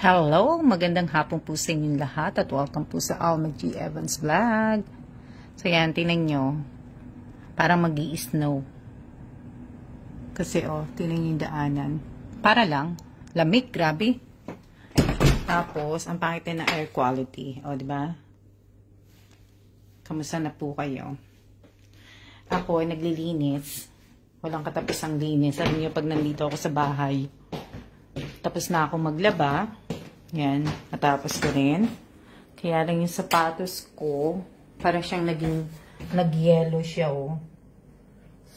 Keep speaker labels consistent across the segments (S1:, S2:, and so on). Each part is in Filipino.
S1: Hello! Magandang hapon po sa inyong lahat at welcome po sa Alma G. Evans Vlog. So yan, tingnan nyo. Parang mag-i-snow. Kasi tingnan nyo yung daanan. Para lang. Lamig, grabe. Tapos, ang pangit na air quality. Diba? Kamusta na po kayo? Ako ay naglilinis. Walang katapusang linis. Alam nyo, pag nandito ako sa bahay, tapos na ako maglaba. Yan, natapos ko rin. Kaya lang yung sapatos ko, parang siyang nag-yellow siya,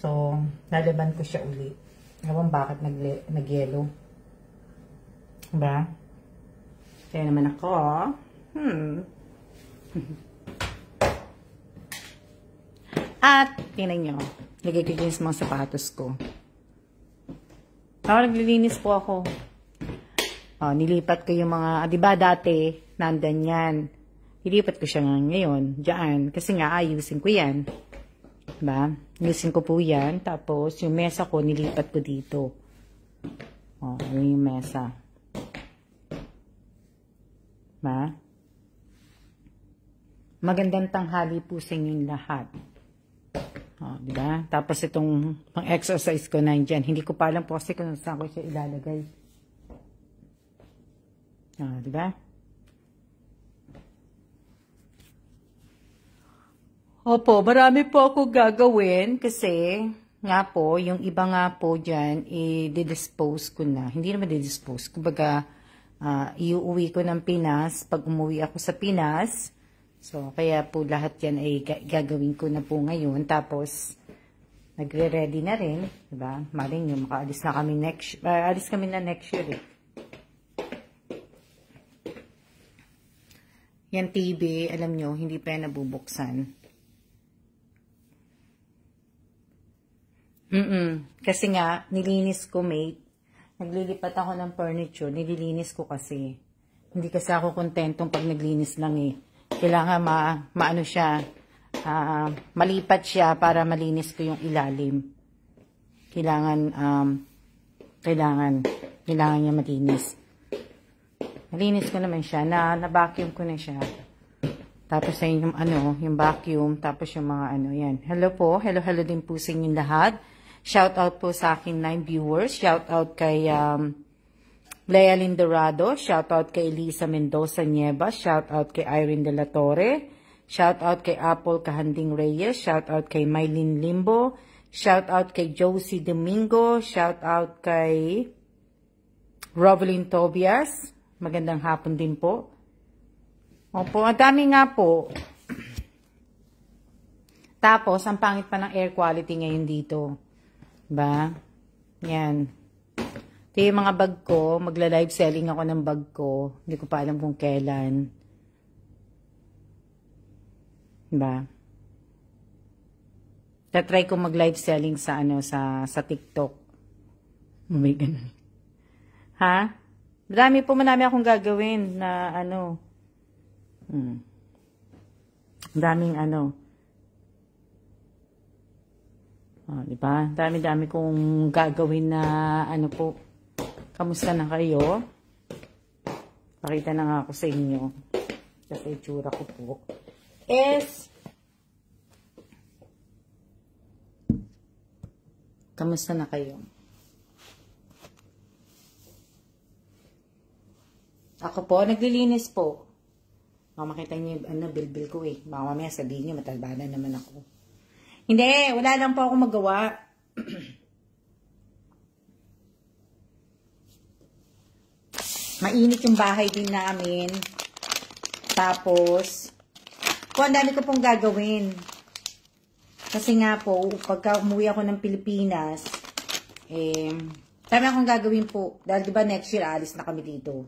S1: So, lalaban ko siya ulit. Ewan bakit nag-yellow. Diba? Kaya naman ako, At, tingnan nyo, lagay ko yung mga sapatos ko. Naglilinis po ako. Nilipat ko yung mga, di ba dati, nandan yan. Nilipat ko siya ngayon, dyan. Kasi nga, ayusin ko yan. Diba? Ayusin ko po yan. Tapos, yung mesa ko, nilipat ko dito. Yun yung mesa. Diba? Magandang tanghali po sa inyong lahat. Diba? Tapos, itong pang-exercise ko na dyan. Hindi ko pa alam po kasi kung saan ko siya ilalagay. Diba? Opo, marami po ako gagawin kasi nga po, yung iba nga po dyan, i-dispose ko na. Hindi naman i-dispose. Kumbaga, iuwi ko ng Pinas pag umuwi ako sa Pinas. So, kaya po lahat yan ay gagawin ko na po ngayon. Tapos, nagre-ready na rin. Diba? Maling nyo, makaalis na kami alis kami na next year Yan TV, alam nyo, hindi pa yan nabubuksan. Kasi nga, nilinis ko, mate. Naglilipat ako ng furniture, nililinis ko kasi. Hindi kasi ako kontentong pag naglinis lang Kailangan maano siya, malipat siya para malinis ko yung ilalim. Kailangan niya malinis. Nalinis ko naman siya, na-vacuum ko na siya. Tapos yung yung vacuum, tapos yung mga yan. Hello po, hello din po sa inyong lahat. Shout out po sa aking 9 viewers. Shout out kay Lea Lindorado. Shout out kay Elisa Mendoza Nieva. Shout out kay Irene De La Torre. Shout out kay Apple Kahanding Reyes. Shout out kay Mylene Limbo. Shout out kay Josie Domingo. Shout out kay Rovelyn Tobias. Magandang hapon din po. Opo, ang dami nga po. Tapos, ang pangit pa ng air quality ngayon dito. Diba? Yan. Ito yung mga bag ko. Magla-live selling ako ng bag ko. Hindi ko pa alam kung kailan. Diba? Tatry ko mag-live selling sa sa TikTok. Oh my God. Ha? Marami akong gagawin na daming diba? Dami kong gagawin na po. Kamusta na kayo? Pakita na nga ako sa inyo. Kasi itsura ko po. Kamusta na kayo? Ako po, naglilinis po. Makita niyo yung bilbil ko Baka mamaya sabihin niyo, matalbanan naman ako. Hindi, wala lang po ako magawa. Mainit yung bahay din namin. Tapos, ang dami ko pong gagawin. Kasi nga po, pagka umuwi ako ng Pilipinas, dami akong gagawin po. Dahil diba next year, alis na kami dito.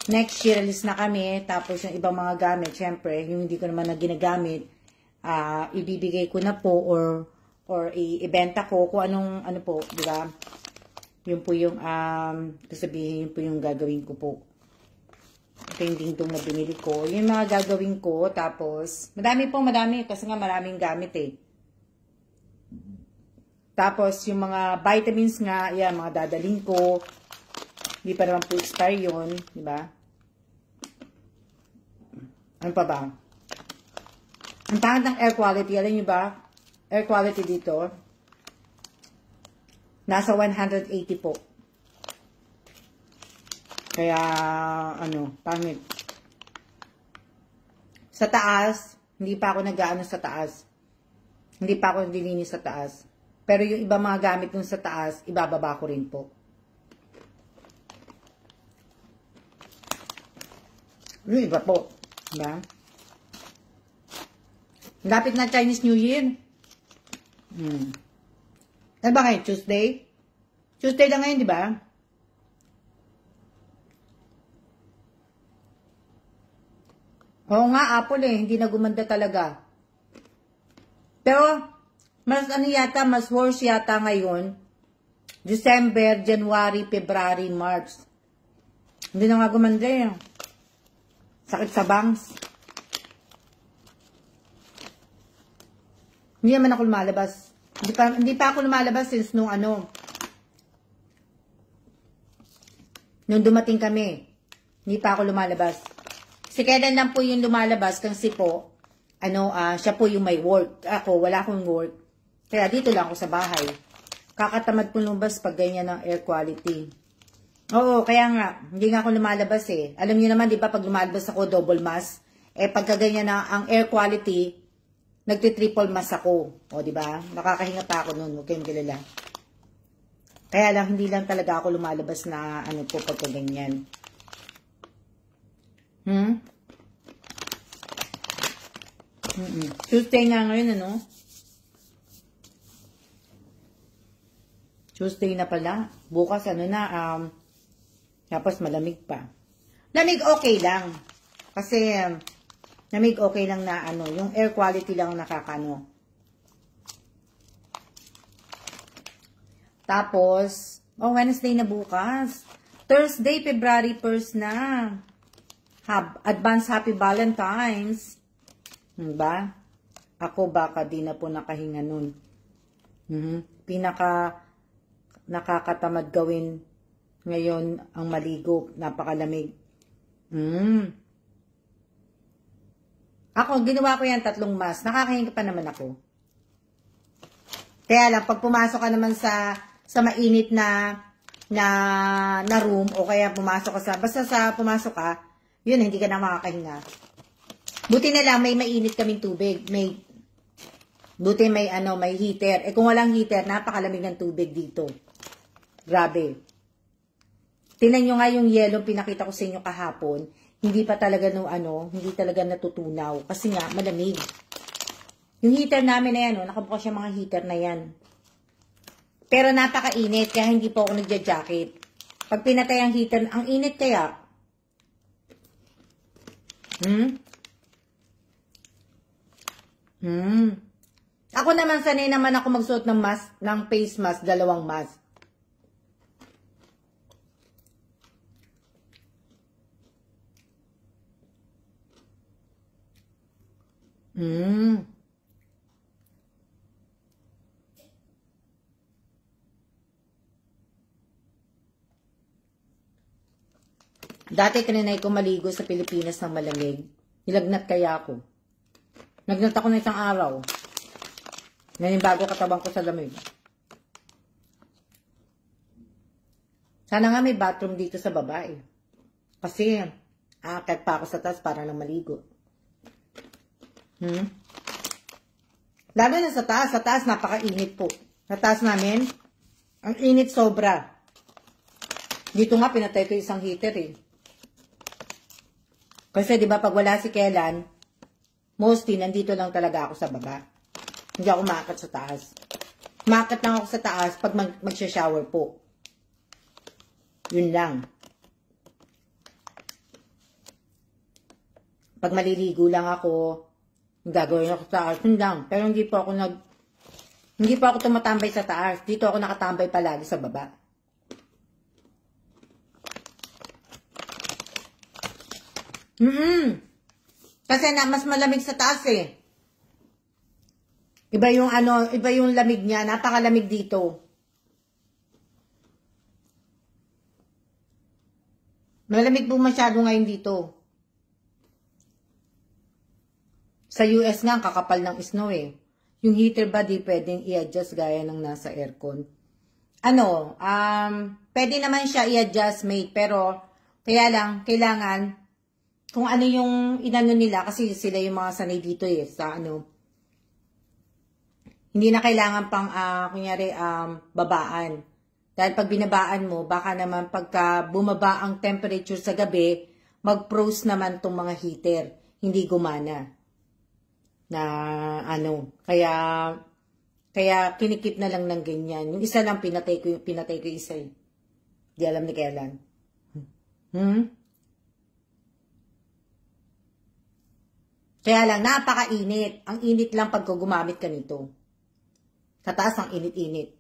S1: Next year, alis na kami. Tapos yung ibang mga gamit, syempre, yung hindi ko naman na ginagamit, ibibigay ko na po or ibenta ko kung ano po, di ba? Yun po yung, sabihin, yun po yung gagawin ko po. Ito yung dingdong na binili ko. Yung mga gagawin ko, tapos, madami, kasi nga maraming gamit Tapos, yung mga vitamins nga, yan, mga dadalhin ko. Hindi pa naman po expire yun, di ba? Ano pa ba? Ang pangit ng air quality. Alam niyo ba? Air quality dito. Nasa 180 po. Kaya, ano, pangit. Sa taas, hindi pa ako nag-aano sa taas. Hindi pa ako nililinis sa taas. Pero yung iba mga gamit dun sa taas, ibababa ko rin po. Yung iba po. Diba? Lapit na Chinese New Year. Ano ba ngayon? Tuesday? Tuesday lang ngayon, di ba? Oo nga, Apple eh. Hindi na gumanda talaga. Pero, mas ano yata, mas worse yata ngayon. December, January, February, March. Hindi na nga gumanda eh. Sakit sa bangs. Hindi naman ako lumalabas. Hindi pa ako lumalabas since nung ano. Nung dumating kami. Hindi pa ako lumalabas. Si Kedan lang po yung lumalabas kasi po, ano, siya po yung may work. Ako, wala akong work. Kaya dito lang ako sa bahay. Kakatamad po lumabas pag ganyan ng air quality. Oo, kaya nga, hindi nga ako lumalabas eh. Alam niyo naman, di ba, pag lumalabas ako, double mask. Eh, pagka ganyan na ang air quality, nagti-triple mask ako. O, di ba? Nakakahinga pa ako noon, huwag kayong kilala. Kaya lang, hindi lang talaga ako lumalabas na, ano po, pagka ganyan. Tuesday nga ngayon, ano? Tuesday na pala. Bukas, ano na, tapos malamig pa. Lamig okay lang. Kasi, lamig okay lang na, ano, yung air quality lang nakakano. Tapos, Wednesday na bukas. Thursday, February 1st na. Advance Happy Valentine's. Diba? Ako baka di na po nakahinga nun. Nakakatamad gawin ngayon ang maligo. Napakalamig. Ako, ginawa ko yan 3 mask. Nakakahinga pa naman ako. Kaya lang, pag pumasok ka naman sa mainit na room, o kaya pumasok ka basta pumasok ka, yun, hindi ka na makakahinga. Buti na lang, may mainit kaming tubig. Buti may heater. Eh kung walang heater, napakalamig ng tubig dito. Grabe. Tingnan nyo nga yung yellow pinakita ko sa inyo kahapon. Hindi pa talaga hindi talaga natutunaw. Kasi nga, malamig. Yung heater namin na yan, nakabukas yung mga heater na yan. Pero napakainit, kaya hindi po ako nagja-jacket. Pag pinatay ang heater, ang init kaya. Ako naman, sanay naman ako magsuot ng mask, ng face mask, 2 mask. Dati trinay ko maligo sa Pilipinas ng malamig. Nilagnat kaya ako. Nagnat ako ng isang araw. Nanimbago katabang ko sa lamig. Sana nga may bathroom dito sa baba eh. Kasi, aakyat pa ako sa taas para lang maligo. Lalo na sa taas napakainit po. Sa taas namin, ang init sobra. Dito nga pinatay ko isang heater eh. Kasi di ba pag wala si Kelan, mostly nandito lang talaga ako sa baba. Hindi ako maakyat sa taas. Maakyat lang ako sa taas pag magsha-shower po. Yun lang. Pag maliligo lang ako, gagawin ako sa taas, yun lang. Pero hindi po ako tumatambay sa taas. Dito ako nakatambay palagi sa baba. Kasi mas malamig sa taas eh. Iba yung lamig niya, napakalamig dito. Malamig po masyado ngayon dito. Sa US nga, ang kakapal ng snow eh. Yung heater ba di pwedeng i-adjust gaya ng nasa aircon? Ano, pwede naman siya i-adjust, mate, pero kaya lang, kailangan, kung ano yung inano nila, kasi sila yung mga sanay dito eh, sa ano, hindi na kailangan pang, kunyari, babaan. Dahil pag binabaan mo, baka naman pagka bumaba ang temperature sa gabi, mag-froze naman tong mga heater. Hindi gumana. Na ano, kaya kinikip na lang ng ganyan. Yung isa lang pinatay ko yung isa eh. Di alam ni kailan. Kaya lang, napakainit. Ang init lang pagka gumamit ka nito. Sa taas ang init-init.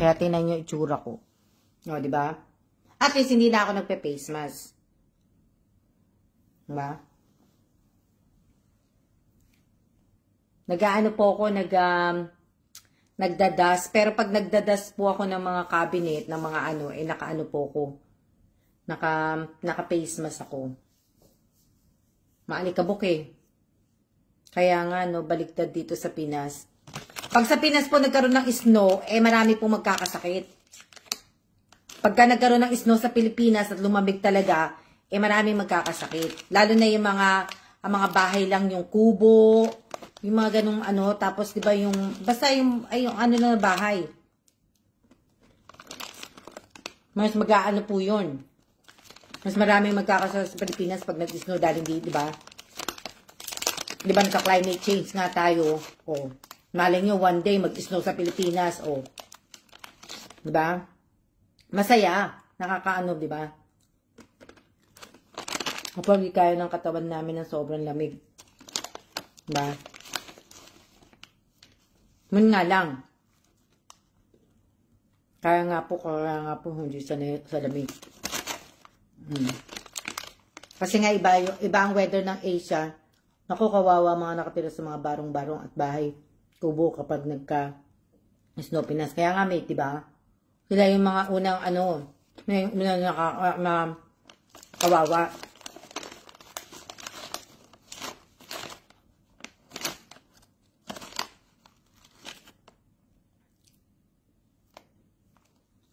S1: Kaya tingnan nyo itsura ko. O, diba? At least hindi na ako nagpe-face mask. Diba? Nag-aano po ako, nagdadas. Pero pag nagdadas po ako ng mga cabinet, ng mga ano, eh nakaano po ako. Naka-face mask ako. Maalikabok eh. Kaya nga, no, baliktad dito sa Pinas. Pag sa Pinas po nagkaroon ng snow, eh marami pong magkakasakit. Pagka nagkaroon ng snow sa Pilipinas at lumamig talaga, eh marami magkakasakit. Lalo na yung ang mga bahay lang, yung kubo, yung mga ganung ano, tapos di ba yung, basta yung ano na bahay. Mas mag-aano po yun. Mas maraming magkakasakit sa Pilipinas pag nag-snow dahil hindi, di ba? Di ba nagka-climate change nga tayo, oh. Malay nyo, one day, mag-snow sa Pilipinas, o. Diba? Masaya. Nakakaano, diba? Kapag kaya ng katawan namin ng sobrang lamig. Diba? Mun nga lang. Kaya nga po, hindi sa lamig. Kasi nga, iba ang weather ng Asia. Naku, kawawa mga nakatira sa mga barong-barong at bahay. Kubo kapag nagka-snow Pinas. Kaya nga, mate, diba? Sila yung mga unang, ano, kawawa.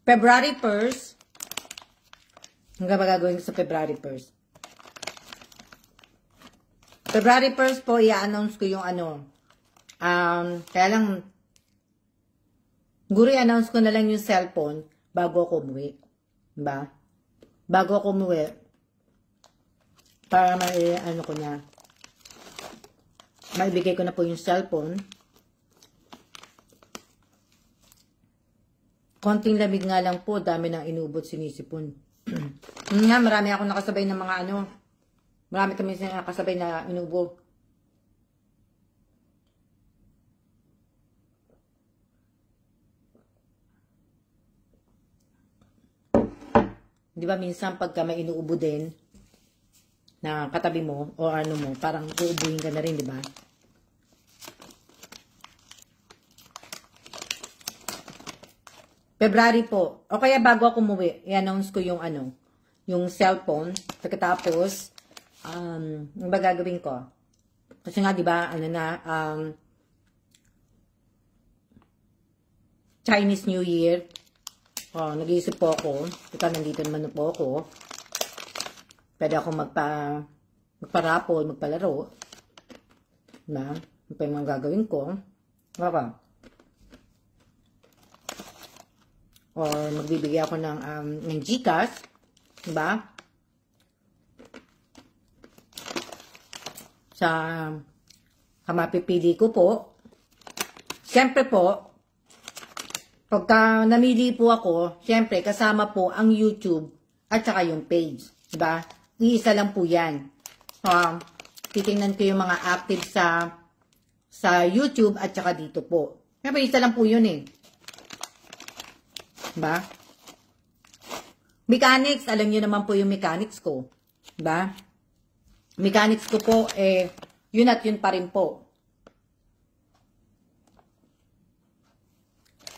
S1: February 1st. Hanggang magagawin sa February 1st. February 1st po, i-announce ko yung ano, kaya lang, siguro i-announce ko na lang yung cellphone bago ako umuwi. Diba? Bago ako umuwi, para ano ko na, maibigay ko na po yung cellphone. Konting lamig nga lang po, dami nang inubot sinisipon. Nga, marami ako nakasabay ng mga ano, marami kami nakasabay na inubo. Di ba minsan pagka may inuubo din na katabi mo o ano mo, parang uubuhin ka na rin, di ba? February po. O kaya bago ako umuwi, i-announce ko yung ano, yung cellphone. Pagkatapos, ano ba gagawin ko? Kasi nga, di ba, ano na, Chinese New Year. Nag-iisip po ako. Ito, nandito naman po ako. Pwede ako magparapol, magpalaro. Diba? Ano pa yung mga gagawin ko? Diba? Or magbibigay ako ng Gcash. Diba? Sa kamapipili ko po. Siyempre po, pagka namili po ako, siyempre kasama po ang YouTube at saka yung page. Diba? Iisa lang po yan. Titingnan ko yung mga active sa YouTube at saka dito po. Siyempre isa lang po yun eh. Diba? Mechanics, alam nyo naman po yung mechanics ko. Diba? Mechanics ko po, yun at yun pa rin po.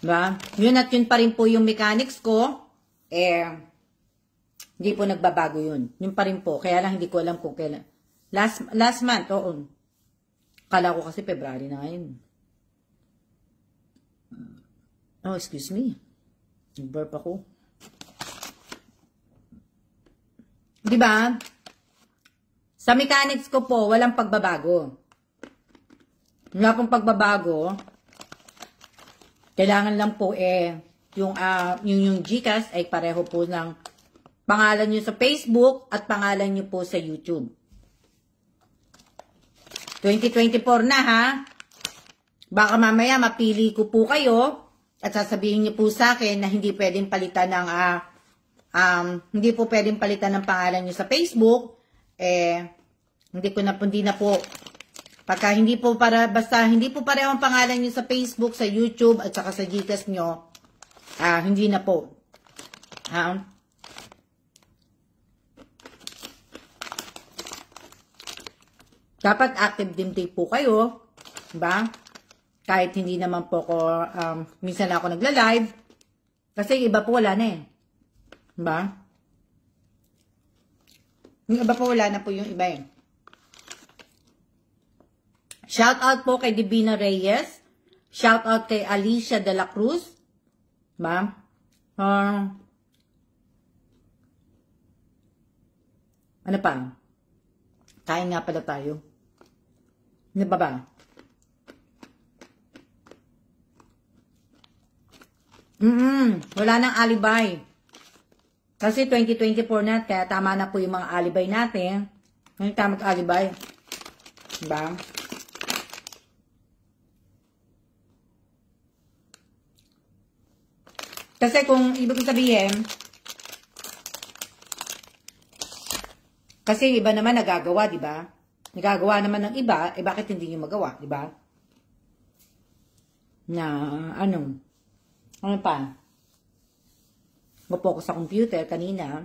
S1: Diba? Yun at yun pa rin po yung mechanics ko. Hindi po nagbabago yun. Yun pa rin po. Kaya lang hindi ko alam kung kailan. Last month, oo. Kala ko kasi February na ngayon. Oh, excuse me. Nag-burp ako. Diba? Sa mechanics ko po, walang pagbabago. Wala pong pagbabago. Kailangan lang po yung GCash ay pareho po ng pangalan nyo sa Facebook at pangalan nyo po sa YouTube. 2024 na ha. Baka mamaya mapili ko po kayo at sasabihin nyo po sa akin na hindi pwedeng palitan ng hindi po pwedeng palitan ng pangalan nyo sa Facebook. Hindi na po pagka hindi po basta hindi po pareho ang pangalan nyo sa Facebook, sa YouTube at saka sa GCash nyo, hindi na po. Dapat active din po kayo, diba? Kahit hindi naman po ako, minsan ako nagla-live, kasi iba po wala na eh. Diba? Yung iba po wala na po yung iba eh. Shout out po kay Divina Reyes. Shout out kay Alicia de la Cruz. Diba? Ano pa? Kain nga pala tayo. Ano ba? Wala nang alibay. Kasi 2024 na, kaya tama na po yung mga alibay natin. Ngayon tayo mag-alibay. Diba? Kasi kung ibig sabihin, kasi iba naman nagagawa, di ba? Nagagawa naman ng iba, bakit hindi nyo magawa, di ba? Na, ano pa? Gupo ko sa computer kanina.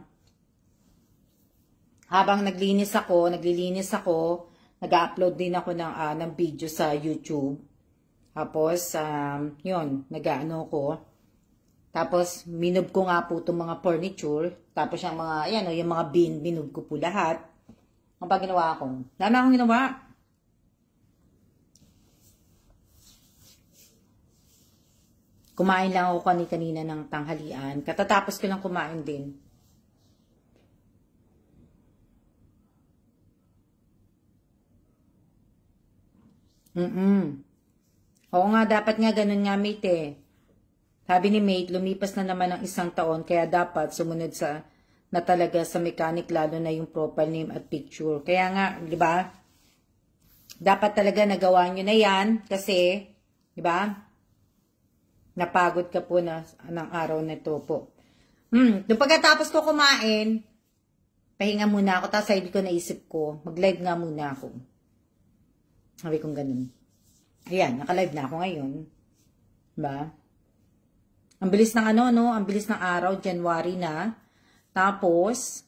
S1: Habang naglilinis ako, nag-upload din ako ng video sa YouTube. Tapos, yun, nag-ano ko. Tapos, minob ko nga po itong mga furniture. Tapos, yung mga, ayan, yung mga bin, minob ko po lahat. Ang pag ginawa ko. Wala na akong ginawa. Kumain lang ako kanina ng tanghalian. Katatapos ko lang kumain din. Oo nga, dapat nga ganun nga, mate eh. Sabi ni mate, lumipas na naman ng 1 taon, kaya dapat sumunod na talaga sa mechanic, lalo na yung profile name at picture. Kaya nga, di ba? Dapat talaga nagawa nyo na yan, kasi, di ba? Napagod ka po ng araw na ito po. Nung pagkatapos ko kumain, pahinga muna ako, tapos sabi ko, naisip ko, mag-live nga muna ako. Sabi kong ganun. Ayan, naka-live na ako ngayon. Diba? Ang bilis ng ang bilis ng araw, January na. Tapos,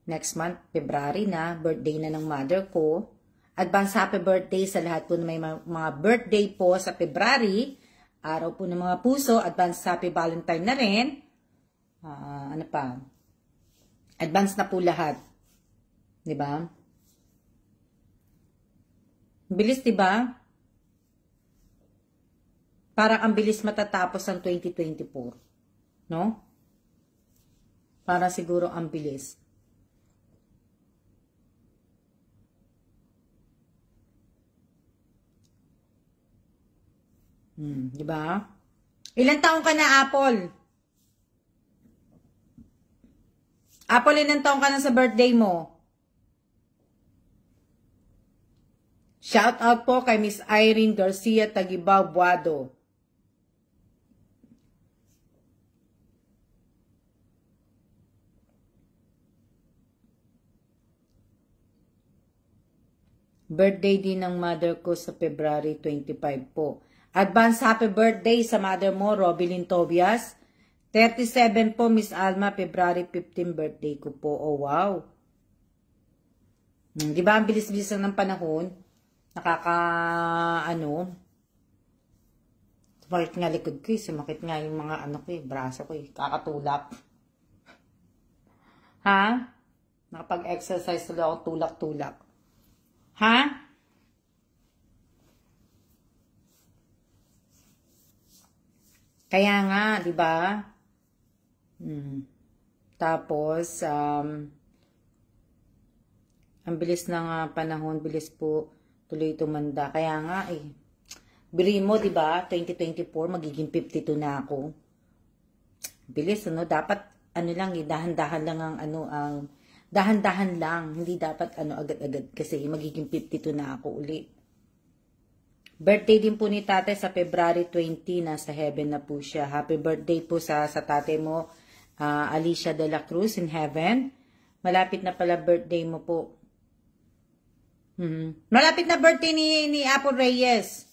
S1: next month, February na, birthday na ng mother ko. Advance happy birthday sa lahat po na may mga birthday po sa February. Araw po ng mga puso, advance happy Valentine na rin. Ano pa? Advance na po lahat. Diba? Bilis, diba? Parang ang bilis matatapos ang 2024. No? Para siguro ang bilis. Diba? Ilan taong ka na, Apple? Apple, ilan taong ka na sa birthday mo? Shout out po kay Miss Irene Garcia Tagibao Buado. Birthday din ng mother ko sa February 25 po. Advance happy birthday sa mother mo, Robilyn Tobias. 37 po, Miss Alma, February 15 birthday ko po. Oh, wow. Di ba ang bilis-bilis ng panahon? Sumakit nga likod ko eh. Sumakit nga yung mga ano ko eh. Braso ko eh. Kakatulak. Ha? Nakapag-exercise tuloy ako tulak-tulak. Ha? Kaya nga, di ba? Tapos, ang bilis ng panahon, bilis po tuloy tumanda. Kaya nga eh. Bili mo, di ba? 2024, magiging 52 na ako. Bilis, ano? Dapat, ano lang eh, dahan-dahan lang ang, ano, ang, dahan-dahan lang. Hindi dapat, ano, agad-agad. Kasi magiging 52 na ako uli. Birthday din po ni tatay sa February 20, nasa heaven na po siya. Happy birthday po sa tatay mo, Alicia de la Cruz in heaven. Malapit na pala birthday mo po. Malapit na birthday ni Apple Reyes.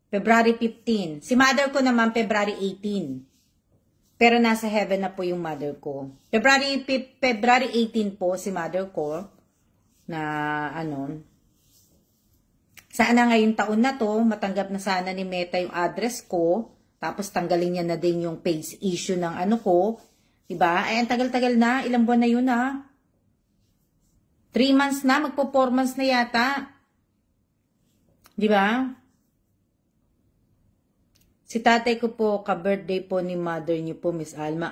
S1: February 15. Si mother ko naman February 18. Pero nasa heaven na po yung mother ko. February 18 po si mother ko na ano. Sana ngayong taon na to, matanggap na sana ni Meta yung address ko. Tapos tanggalin niya na din yung page issue ng ano ko. Diba? Ay, ang tagal-tagal na. Ilang buwan na yun ha. 3 months na. Magpo 4 months na yata. Diba? Si tatay ko po, ka-birthday po ni mother niyo po, Miss Alma.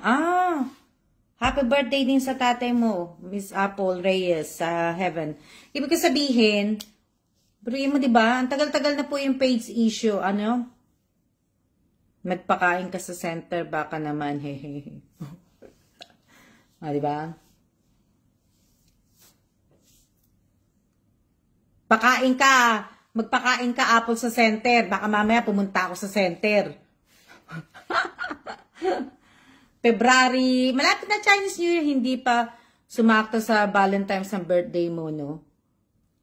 S1: Happy birthday din sa tatay mo, Miss Apple Reyes, sa heaven. Ibig ko sabihin, bro mo, diba? Ang tagal-tagal na po yung page issue. Ano? Nagpakain ka sa center, baka naman, hehehe. Diba? Pakain ka. Magpakain ka, Apple, sa center. Baka mamaya pumunta ako sa center. February, malapit na Chinese New Year, hindi pa sumakto sa Valentine's ang birthday mo, no?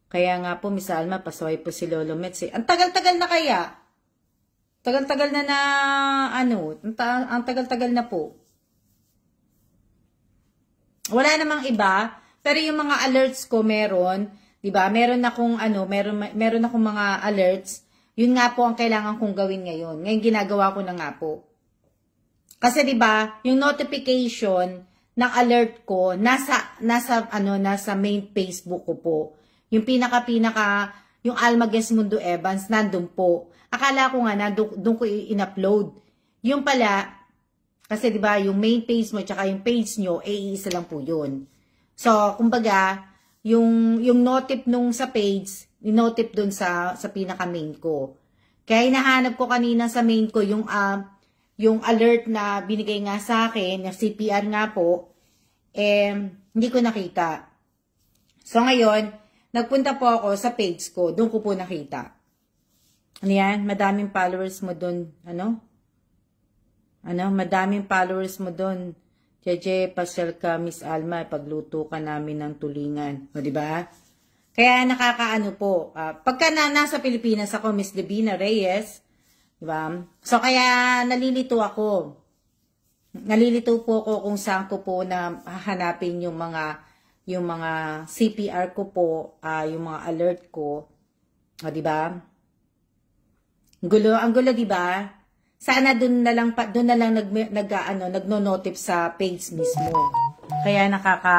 S1: Kaya nga po, Miss Alma, pasaway po si Lolo Mets. Ang tagal-tagal na kaya. Tagal-tagal na ano, ang tagal-tagal na po. Wala namang iba, pero yung mga alerts ko meron. Diba? Meron akong ano, meron akong mga alerts. Yun nga po ang kailangan kong gawin ngayon. Ngayon ginagawa ko na nga po. Kasi 'di ba, yung notification ng alert ko nasa main Facebook ko po. Yung pinaka yung Alma Guess Mundo Evans nandun po. Akala ko nga doon ko in-upload. Yung pala kasi 'di ba, yung main page mo at yung page nyo isa lang po 'yun. So, kumbaga yung notif nung sa page, notif dun sa pinaka-main ko. Kaya hinahanap ko kanina sa main ko yung alert na binigay nga sa akin, yung CPR nga po, hindi ko nakita. So ngayon, nagpunta po ako sa page ko, doon ko po nakita. Ano yan? Madaming followers mo doon, madaming followers mo doon. Jeje, pasyal ka, Miss Alma, pagluto ka namin ng tulingan. O, diba? Kaya nakakaano po. Pagka nasa Pilipinas ako, Miss Divina Reyes, diba? So, kaya nalilito ako. Nalilito po ako kung saan ko po na hahanapin yung mga CPR ko po, yung mga alert ko. O, diba? Ang gulo, diba? Sana doon na lang nagno-notif sa page mismo. Kaya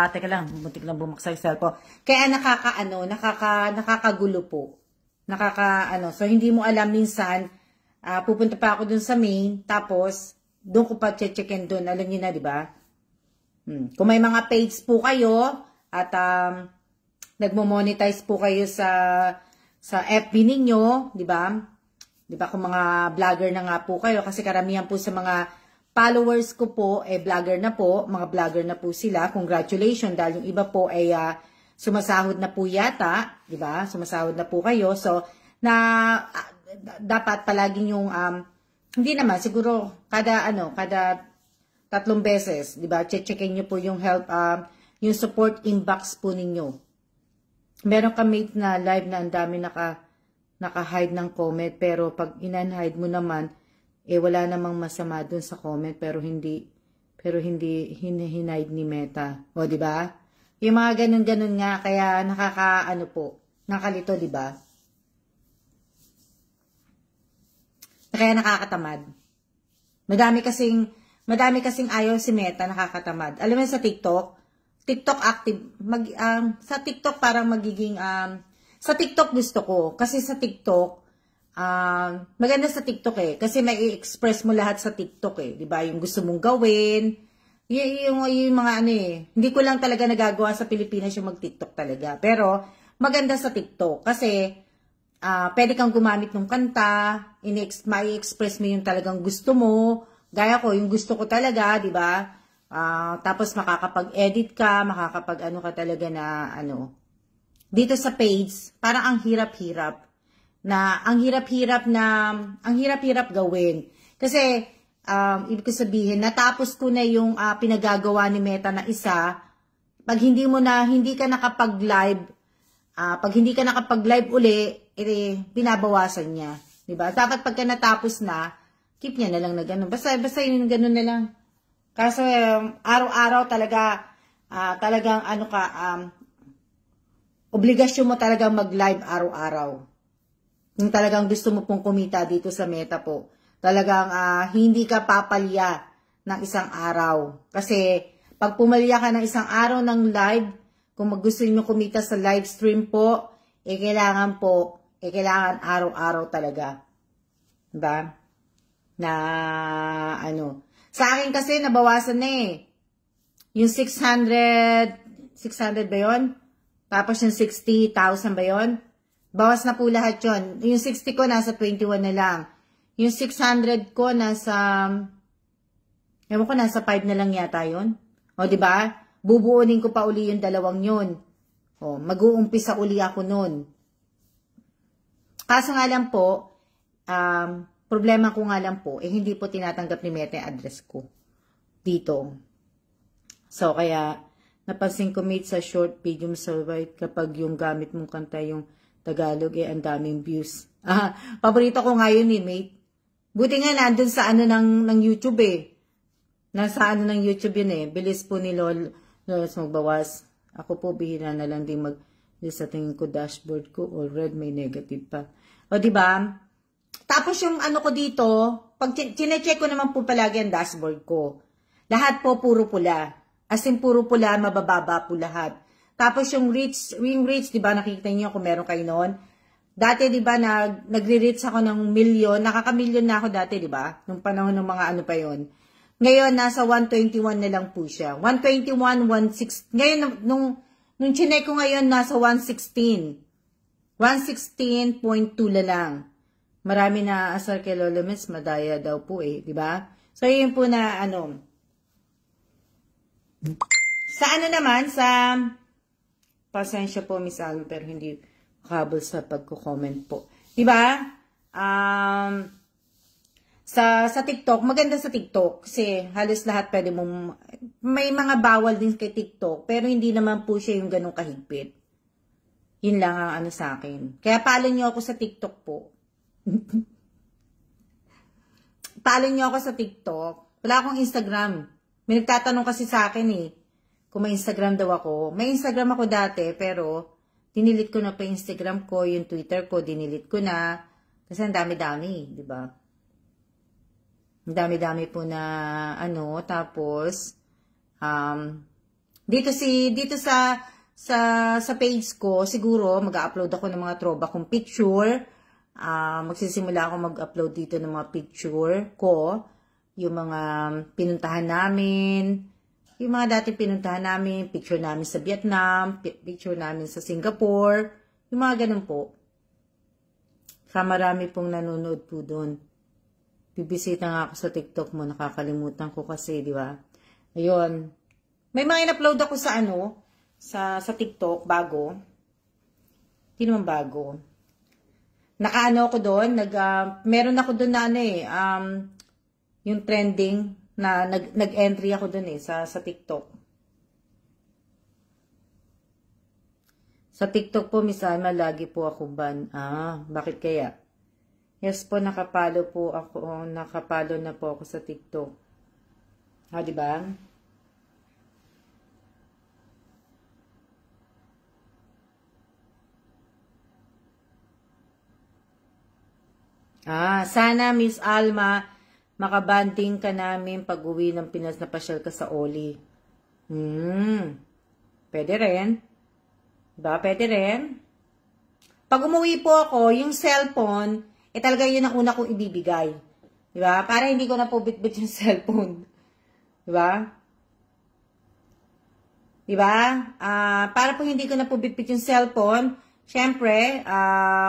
S1: teka lang, muntik lang bumaksa yung cellphone. Kaya nakakagulo po. So hindi mo alam minsan, pupunta pa ako doon sa main, tapos doon ko pa checkin doon, alam niyo na, di ba? Kung may mga page po kayo at nagmo-monetize po kayo sa FB ninyo, di ba? Di ba, kung mga vlogger na nga po kayo, kasi karamihan po sa mga followers ko po, vlogger na po, mga vlogger na po sila. Congratulations, dahil yung iba po ay sumasahod na po yata, di ba? Sumasahod na po kayo. So, dapat palaging yung, hindi naman, siguro, kada 3 beses, di ba? Checkin nyo po yung help, yung support inbox po ninyo. Meron kami na live na ang dami naka-hide ng comment, pero pag in-hide mo naman, wala namang masama dun sa comment, pero hindi hinahide ni Meta. O, di ba? Yung mga ganun-ganun nga, kaya nakalito, di ba?
S2: Kaya nakakatamad. Madami kasing ayaw si Meta, nakakatamad. Alam mo sa TikTok active, sa TikTok parang magiging, sa TikTok gusto ko. Kasi sa TikTok, maganda sa TikTok eh. Kasi may i-express mo lahat sa TikTok eh. Diba? Yung gusto mong gawin. Yung mga ano eh. Hindi ko lang talaga nagagawa sa Pilipinas yung mag-TikTok talaga. Pero, maganda sa TikTok. Kasi, pwede kang gumamit ng kanta. Ma-express mo yung talagang gusto mo. Gaya ko, yung gusto ko talaga, di ba? Tapos makakapag-edit ka, makakapag-ano ka talaga na ano. Dito sa page, parang ang hirap-hirap gawin. Kasi, ibig ko sabihin, natapos ko na yung pinagagawa ni Meta na isa. Pag hindi ka nakapag-live, pag hindi ka nakapag-live uli, binabawasan niya. Diba? Dapat pagka natapos na, keep niya na lang na gano'n. Basta yun gano'n na lang. Kaso, araw-araw talagang obligasyon mo talagang mag-live araw-araw. Yung talagang gusto mo pong kumita dito sa Meta po. Talagang hindi ka papalya ng isang araw. Kasi, pag pumalya ka ng isang araw ng live, kung gusto niyo kumita sa live stream po, kailangan araw-araw talaga. Diba? Sa akin kasi, nabawasan na eh. Yung 600 ba yun? Tapos yung 60,000 ba yun? Bawas na po lahat yun. Yung 60 ko, nasa 21 na lang. Yung 600 ko, nasa 5 na lang yata yun. O, diba? Bubuunin ko pa uli yung dalawang yun. O, mag-uumpisa uli ako nun. Kaso nga lang po, problema ko nga lang po, hindi po tinatanggap ni Meta yung address ko dito. So, kaya, napansin ko mate sa short video mo sa white kapag yung gamit mong kanta yung Tagalog, ang daming views. Paborito ko nga yun mate. Buti nga nandun sa ng YouTube eh. Nasa ng YouTube yun eh. Bilis po ni Lolos magbawas. Ako po, bihira na lang din sa tingin ko dashboard ko, all red, may negative pa. O, diba? Tapos yung ko dito, pag chinecheck ko naman po palagi ang dashboard ko. Lahat po puro pula. As in puro pula, mabababa po lahat. Tapos yung reach, diba, nakikita niyo kung meron kayo noon. Dati, diba, nagre-reach ako ng milyon. Nakaka-milyon na ako dati, diba? Nung panahon ng mga pa yon. Ngayon, nasa 121 na lang po siya. 121, 16. Ngayon, nung chinek ko ngayon, nasa 116. 116.2 na lang. Marami na asar kay Lolo Miss, madaya daw po eh, di ba? So, yun po na Sa naman, sa pasensya po, Miss Alma, pero hindi makabol sa pagko-comment po. Di ba? Sa TikTok, maganda sa TikTok kasi halos lahat pwede mong, may mga bawal din kay TikTok, pero hindi naman po siya yung ganun kahigpit. Yun lang ang sa akin. Kaya follow nyo ako sa TikTok po. Follow nyo ako sa TikTok. Wala akong Instagram. May nagtatanong kasi sa akin eh, kung may Instagram daw ako. May Instagram ako dati, pero dinilit ko na pa Instagram ko, yung Twitter ko, dinilit ko na. Kasi ang dami-dami, di ba? Ang dami-dami po na tapos dito sa page ko siguro mag-upload ako ng mga trova kong picture. Magsisimula ako mag-upload dito ng mga picture ko, yung mga pinuntahan namin, yung mga dati pinuntahan namin, picture namin sa Vietnam, picture namin sa Singapore, yung mga ganun po. Marami pong nanonood po doon. Bibisita nga ako sa TikTok mo, nakakalimutan ko kasi, di ba? Ayun. May mga in-upload ako sa sa TikTok, bago. Hindi naman bago. Ako doon, meron ako doon na yung trending, na nag-entry ako doon sa TikTok. Sa TikTok po, Miss Alma, lagi po ako ban. Bakit kaya? Yes po, nakapalo po ako. Nakapalo na po ako sa TikTok. Di ba? Sana Miss Alma, makabanding ka namin pag-uwi ng Pinas na pasyal ka sa Oli. Pwede rin. Diba? Pwede rin. Pag umuwi po ako, yung cellphone, talaga yun ang una kong ibibigay. Diba? Para hindi ko na po bitbit yung cellphone. Diba? Diba? Para po hindi ko na po bitbit yung cellphone, syempre,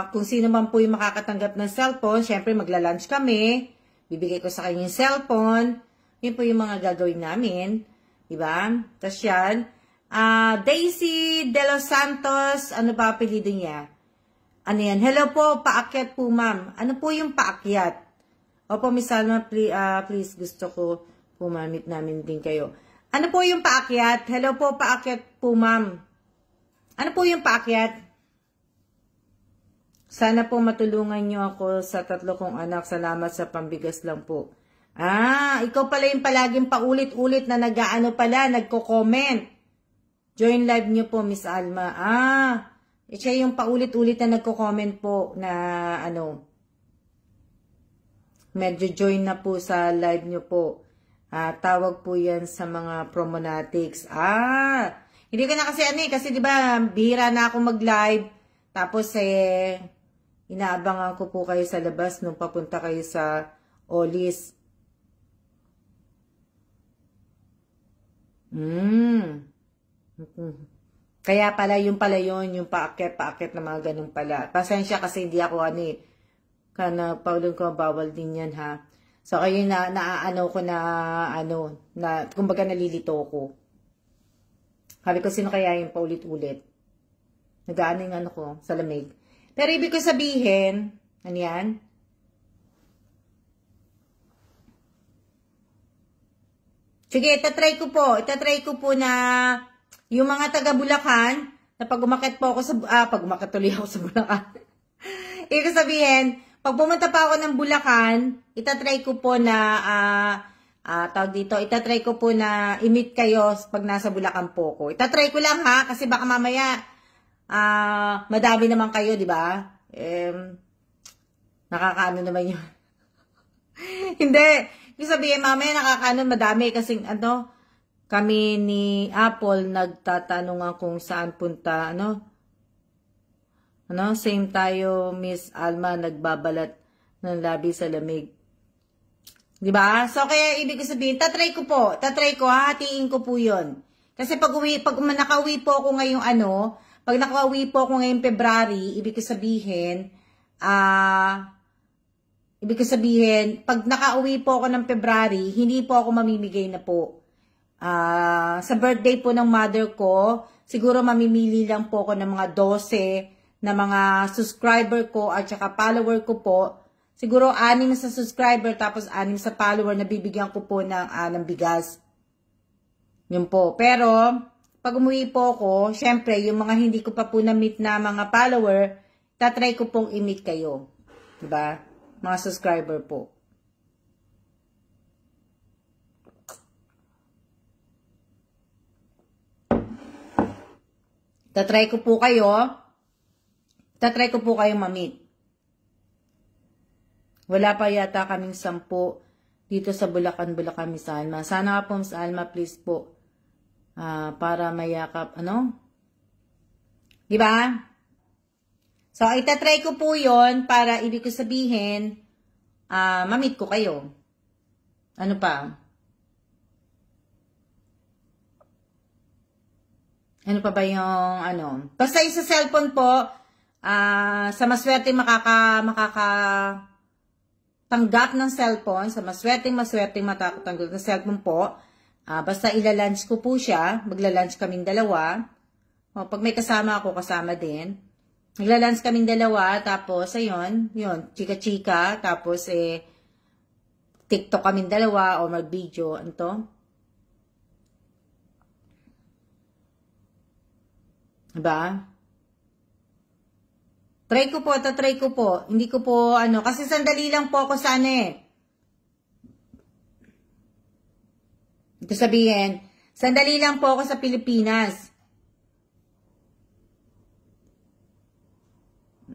S2: kung sino man po yung makakatanggap ng cellphone, syempre magla-lunch kami, bibigay ko sa kanya yung cellphone, yun po yung mga gagawin namin. Diba? Tapos yan, Daisy De Los Santos, ano ba apelido niya? Ano yan? Hello po, paakyat po ma'am. Ano po yung paakyat? Opo, Miss Alma, please, gusto ko po mamit namin din kayo. Ano po yung paakyat? Hello po, paakyat po ma'am. Ano po yung paakyat? Sana po matulungan nyo ako sa 3 kong anak. Salamat sa pambigas lang po. Ikaw pala yung palaging paulit-ulit na nag-aano pala, nagko-comment. Join live nyo po, Miss Alma. Siya yung paulit-ulit na nagko-comment po na medyo join na po sa live nyo po. Tawag po yan sa mga promonatics. Hindi ko na kasi di ba bihira na ako mag-live. Tapos inaabangan ko po kayo sa labas nung papunta kayo sa Olis. Kaya pala yung paakyat na mga ganun pala. Pasensya kasi hindi ako Pauling ko, bawal din yan ha. So kayo kumbaga nalilito ko. Sabi ko, sino kaya yung paulit-ulit? Nag-aano yung ko sa lamig. Pero ibig ko sabihin, ano yan? Sige, itatry ko po na yung mga taga Bulacan, na pag umakyat po ako pag umakyat tuloy ako sa Bulacan. Ibig sabihin, pag pumunta pa ako ng Bulacan, itatry ko po na, itatry ko po na i-meet kayo pag nasa Bulacan po ko. Itatry ko lang ha, kasi baka mamaya, madami naman kayo, di ba? Nakakaano naman yun. Hindi. Ibig sabihin, mamaya nakakaano, madami kasing kami ni Apple nagtatanong kung saan punta, same tayo, Miss Alma, nagbabalat ng labi sa lamig. Diba? So, kaya ibig sabihin, tatry ko, hatiin ko po yun. Kasi pag nakauwi po ako ngayong pag nakauwi po ako ngayong February, ibig sabihin, pag nakauwi po ako ng February, hindi po ako mamimigay na po. Sa birthday po ng mother ko, siguro mamimili lang po ako ng mga 12 na mga subscriber ko at saka follower ko po. Siguro 6 sa subscriber tapos 6 sa follower na bibigyan ko po ng bigas. Yun po. Pero, pag umuwi po ako, syempre, yung mga hindi ko pa po na-meet na mga follower, tatry ko pong i-meet kayo. Diba? Mga subscriber po. Tatry ko po kayong ma-meet. Wala pa yata kaming 10 dito sa Bulacan, Miss Alma. Sana nga po, Miss Alma, please po. Para mayakap, Diba? So, itatry ko po yon para ibig ko sabihin, ma-meet ko kayo. Ano pa? Ano pa ba yung Basta yung sa cellphone po, sa maswerte makakatanggap ng cellphone, sa maswerte makakatanggap ng cellphone po, basta ilalunch ko po siya, maglalunch kaming dalawa. Pag may kasama ako, kasama din. Maglalunch kaming dalawa, tapos ayun, chika-chika, tapos TikTok kaming dalawa o mag-video, Diba? Tatry ko po. Hindi ko po, kasi sandali lang po ako sa Ito sabihin, sandali lang po ako sa Pilipinas.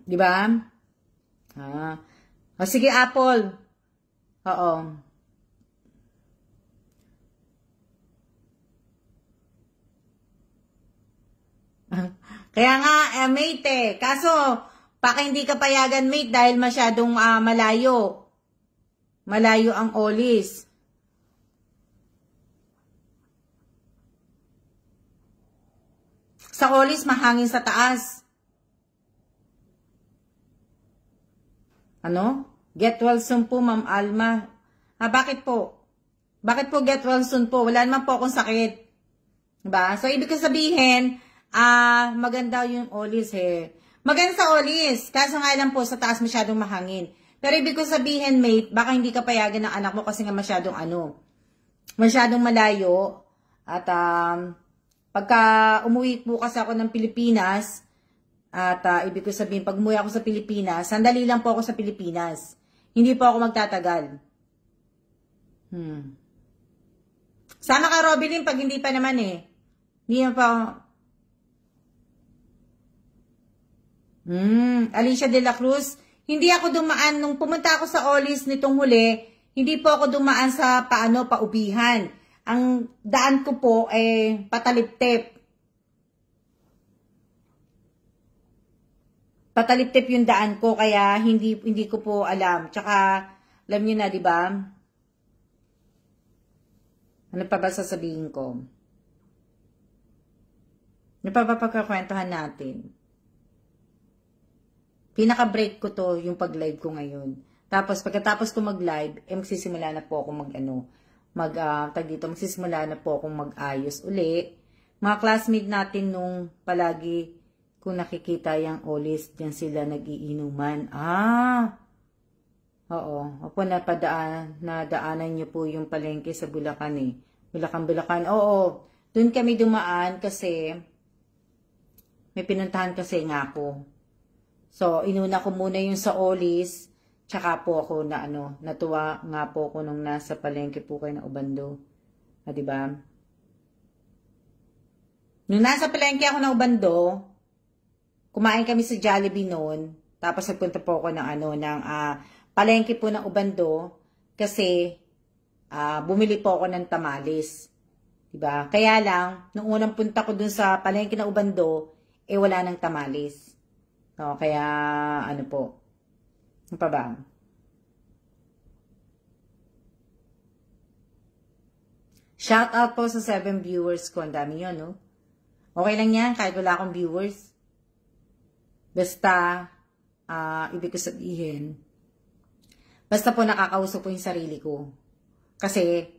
S2: Diba? O sige, Apple. Oo. Kaya nga, mate Kaso, baka hindi ka payagan, mate, dahil masyadong malayo. Malayo ang Olis. Sa Olis, mahangin sa taas. Ano? Get well soon po, Ma'am Alma. Bakit po? Bakit po get well soon po? Wala naman po akong sakit. Diba? So, ibig sabihin, maganda yung Olis Maganda sa Olis. Kaso nga lang po, sa taas masyadong mahangin. Pero ibig ko sabihin, mate, baka hindi ka payagan ng anak mo kasi nga masyadong masyadong malayo. At pagka umuwi po kasi ako ng Pilipinas, at ibig ko sabihin, pag umuwi ako sa Pilipinas, sandali lang po ako sa Pilipinas. Hindi po ako magtatagal. Sama ka, Robilyn, pag hindi pa naman Hindi na pa. Alicia de la Cruz, hindi ako dumaan, nung pumunta ako sa Olis nitong huli, hindi po ako dumaan sa paubihan. Ang daan ko po patalip-tip. Patalip-tip yung daan ko, kaya hindi ko po alam. Tsaka, alam niyo na, di ba? Ano pa ba sasabihin ko? Ano pa ba pagkakwentuhan natin? Pinaka-break ko to, yung pag-live ko ngayon. Tapos, pagkatapos ko mag-live, magsisimula na po ako magsisimula na po akong mag-ayos uli. Mga classmate natin nung palagi kung nakikita yung Olis, diyan sila nagiinuman. Oo. Opo, nadaanan niyo po yung palengke sa Bulacan Bulacan. Oo. Doon kami dumaan kasi may pinuntahan kasi nga ako. So, inuna ko muna yung sa Olis, tsaka po ako natuwa nga po ako nung nasa palengke po kayo na Ubando. Diba? Nung nasa palengke ako na Ubando, kumain kami sa Jollibee noon, tapos nagpunta po ako ng palengke po ng Ubando kasi bumili po ako ng tamales. Diba? Kaya lang, nung unang punta ko dun sa palengke ng Ubando, wala ng tamales. No, kaya po? Ano pa ba? Shout out po sa 7 viewers ko. Ang dami yun, no? Okay lang yan, kahit wala akong viewers. Basta, ibig ko sabihin, basta po nakakausap po yung sarili ko. Kasi,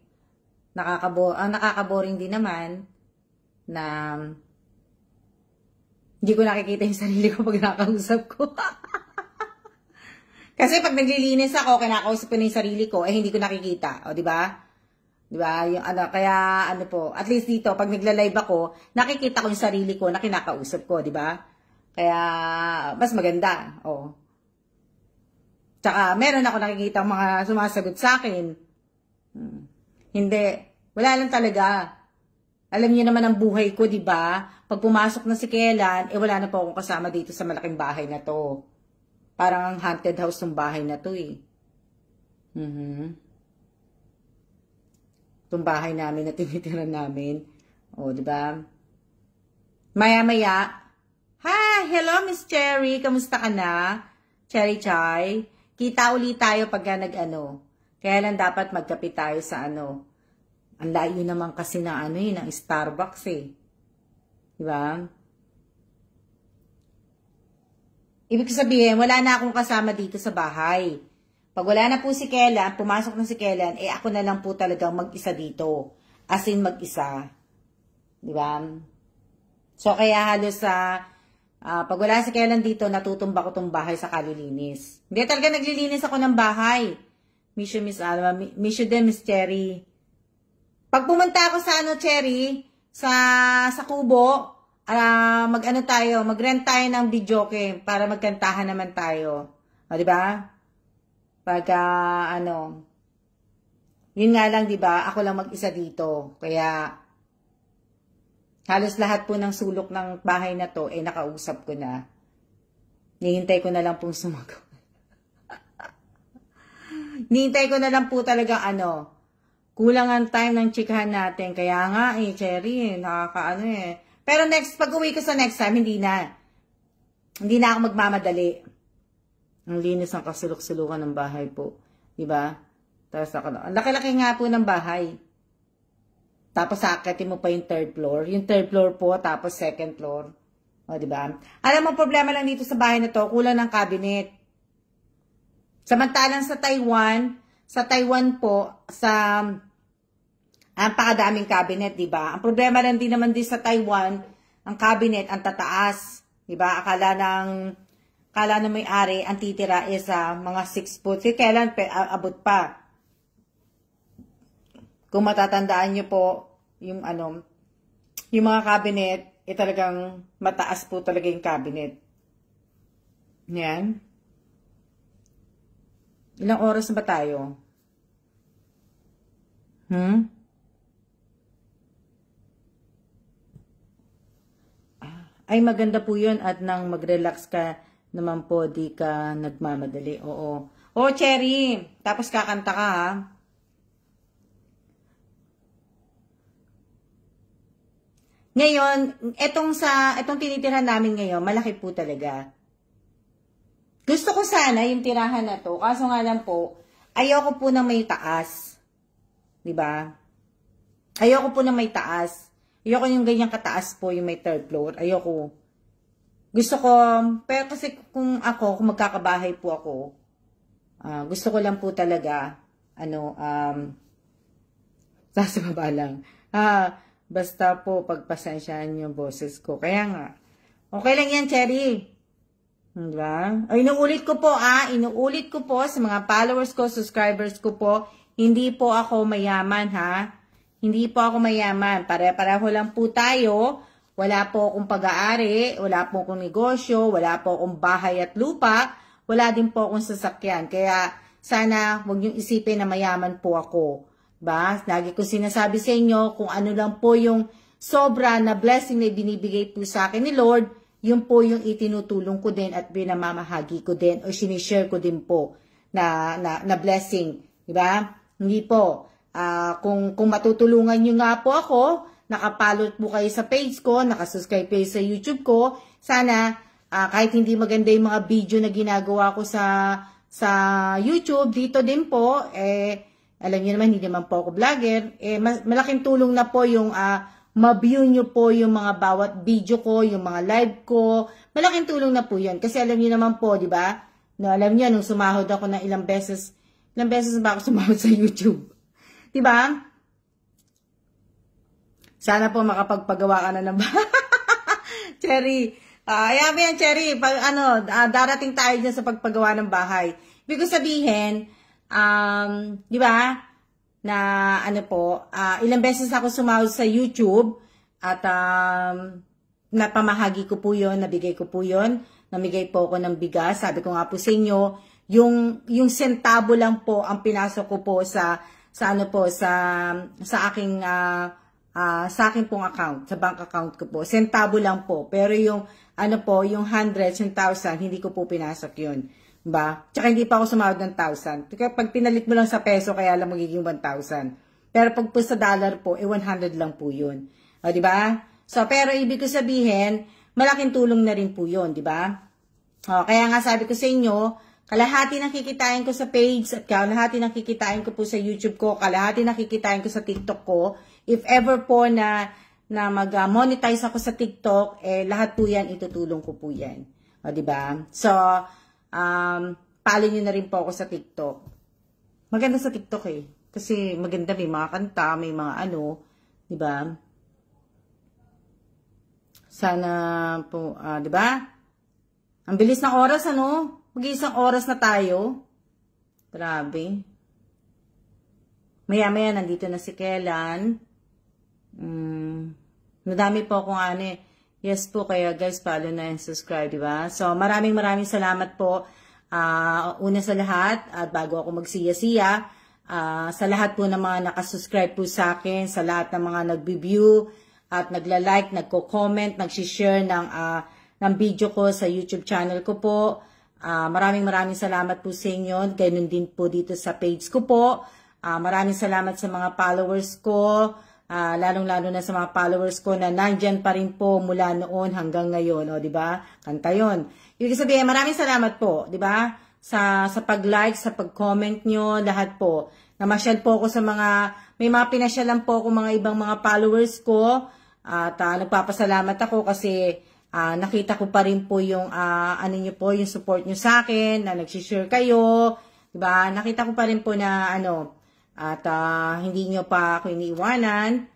S2: nakakaboring din naman na hindi ko nakikita yung sarili ko pag nakakausap ko. Kasi pag naglilinis ako, kinakausap ko na yung sarili ko, hindi ko nakikita. O, diba? Diba? Yung, kaya, at least dito, pag nagla-live ako, nakikita ko yung sarili ko na kinakausap ko, diba? Kaya, mas maganda. O. Tsaka, meron ako nakikita mga sumasagot sa akin. Hindi. Wala lang talaga. Alam niyo naman ang buhay ko, diba? Pag pumasok na si Kailan, wala na po akong kasama dito sa malaking bahay na to. Parang ang haunted house ng bahay na to Itong bahay namin na tinitira namin. O, diba? Maya-maya, hi! Hello, Miss Cherry! Kamusta ka na? Cherry Chai? Kita ulit tayo pagka Kaya lang dapat magkape tayo sa Ang layo naman kasi ng ng Starbucks Diba? Ibig sabihin, wala na akong kasama dito sa bahay. Pag wala na po si Kailan, pumasok na si Kailan, ako na lang po talagang mag-isa dito. As in mag-isa. Diba? So, kaya halos pag wala si Kailan dito, natutumba ko tong bahay sa kalilinis. Hindi talaga naglilinis ako ng bahay. Miss you, Miss Alma. Miss you din, Miss Cherry. Pag pumunta ako sa Cherry, sa Kubo, mag-rent tayo ng videoke para magkantahan naman tayo. O, diba? Pagka, yun nga lang, diba? Ako lang mag-isa dito. Kaya, halos lahat po ng sulok ng bahay na to, nakausap ko na. Nihintay ko na lang pong sumagot. Nihintay ko na lang po talaga kulang ang time ng chikahan natin. Kaya nga Cherry, nakakaano Pero pag uwi ko sa next time, hindi na ako magmamadali. Ang linis ng kasulok-sulukan ng bahay po. Diba? Tapos ang laki-laki nga po ng bahay. Tapos akitin mo pa yung third floor. Yung third floor po, tapos second floor. O, diba? Alam mo, problema lang dito sa bahay na to, kulang ng cabinet. Samantalang sa Taiwan po, ang pakadaming cabinet, diba? Ang problema lang din naman din sa Taiwan, ang cabinet, ang tataas. Diba? Akala ng may-ari, ang titira is mga 6 foot. Kailan abot pa? Kung matatandaan nyo po, yung mga cabinet, talagang mataas po talaga yung cabinet. Yan. Ilang oras na ba tayo? Ay, maganda po yun at nang mag-relax ka naman po, di ka nagmamadali. Oo. Cherry, tapos kakanta ka ha. Ngayon, etong tinitirhan namin ngayon, malaki po talaga. Gusto ko sana yung tirahan na to, kaso nga lang po, ayoko po ng may taas. Diba? Ayoko po ng may taas. Ayoko yung ganyang kataas po, yung may third floor. Ayoko. Gusto ko, pero kasi kung magkakabahay po ako, gusto ko lang po talaga, sa baba lang. Basta po, pagpasensyaan yung boses ko. Kaya nga, okay lang yan, Cherry. Diba? Inuulit ko po, inuulit ko po sa mga followers ko, subscribers ko po, hindi po ako mayaman, ha? Hindi po ako mayaman. Pare-pareho lang po tayo. Wala po akong pag-aari, wala po akong negosyo, wala po akong bahay at lupa, wala din po akong sasakyan. Kaya, sana huwag niyong isipin na mayaman po ako. Ba? Lagi ko sinasabi sa inyo kung ano lang po yung sobra na blessing na binibigay po sa akin ni Lord, yun po yung itinutulong ko din at binamamahagi ko din o sinishare ko din po na blessing. Diba? Hindi po. Kung matutulungan nyo nga po ako, nakapalot po kayo sa page ko, nakasubscribe kayo sa YouTube ko, sana kahit hindi maganda yung mga video na ginagawa ko sa YouTube, dito din po, alam niyo naman, hindi naman po ako vlogger, malaking tulong na po yung ma-view nyo po yung mga bawat video ko, yung mga live ko, malaking tulong na po yun. Kasi alam niyo naman po, di ba? No, alam niyo, nung sumahod ako ng ilang beses ba ako sumahod sa YouTube? Di ba? Sana po makapagpagawa ka na ng Cherry. Ayan yan, Cherry. Darating tayo dyan sa pagpagawa ng bahay. Ibig sabihin, di ba, na ilang beses ako sumahod sa YouTube at napamahagi ko po yun, nabigay ko po yun, namigay po ako ng bigas. Sabi ko nga po sa inyo, yung sentabo lang po ang pinasok ko po sa aking sa akin pong account, sa bank account ko po. Sentabo lang po. Pero yung yung hundreds and thousand, hindi ko po pinasok yun. Ba? Tsaka hindi pa ako sumahod ng 1,000. Pag pinalit mo lang sa peso, kaya lang magiging 1,000. Pero pag po sa dollar po, 100 lang po yun. O, di ba? So, pero ibig ko sabihin, malaking tulong na rin po yun, di ba? O, kaya nga sabi ko sa inyo, kalahati nakikitain ko sa page, at kalahati nakikitain ko po sa YouTube ko, kalahati nakikitain ko sa TikTok ko. If ever po na mag-monetize ako sa TikTok, lahat po yan, itutulong ko po yan. O, di ba? So, follow nyo na rin po ako sa TikTok. Maganda sa TikTok kasi maganda, may mga kanta, may mga di ba? Sana po, di ba? Ang bilis ng oras, Mag-iisang oras na tayo. Grabe. Maya-maya, nandito na si Kellan. Nadami po akong Yes po, kaya guys, follow na and subscribe, di ba? So, maraming salamat po. Una sa lahat, at bago ako magsiya-siya, sa lahat po ng mga nakasubscribe po sa akin, sa lahat ng mga nagbi-view, at nagla-like, nagko-comment, nag-share ng video ko sa YouTube channel ko po. Maraming salamat po sa inyo. Ganun din po dito sa page ko po. Maraming salamat sa mga followers ko. Lalong-lalo na sa mga followers ko na nandyan pa rin po mula noon hanggang ngayon. O, diba? Kanta yun. Ibig sabihin, maraming salamat po. Diba? Sa pag-like, sa pag-comment nyo, lahat po. Namasyal po ako sa may mga pinasyalan po ako mga ibang mga followers ko. At nagpapasalamat ako kasi nakita ko pa rin po yung ano nyo po, yung support nyo sa akin, na nagsishare kayo, diba? Nakita ko pa rin po na at hindi nyo pa ako iniiwanan,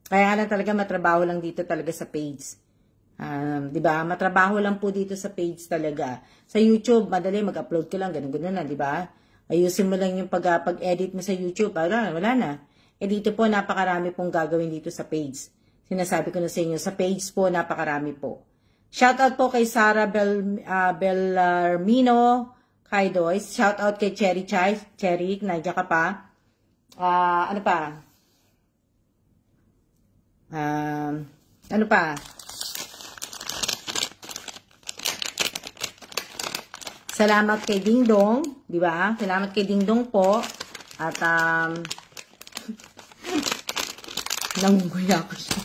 S2: kaya lang talaga matrabaho lang dito talaga sa page. Diba? Matrabaho lang po dito sa page talaga. Sa YouTube, madali mag-upload ko lang, ganun na, diba? Ayusin mo lang yung pag-edit mo sa YouTube, wala na. Dito po, napakarami pong gagawin dito sa page. Sinasabi ko na sa inyo, sa page po, napakarami po. Shoutout po kay Sarah Bellarmino, kay Doyce. Shoutout kay Cherry Chai. Cherry, nandiyan ka pa. Ano pa? Ano pa? Salamat kay Ding Dong, di ba? Salamat kay Ding Dong po. At, nangunguya ko siya.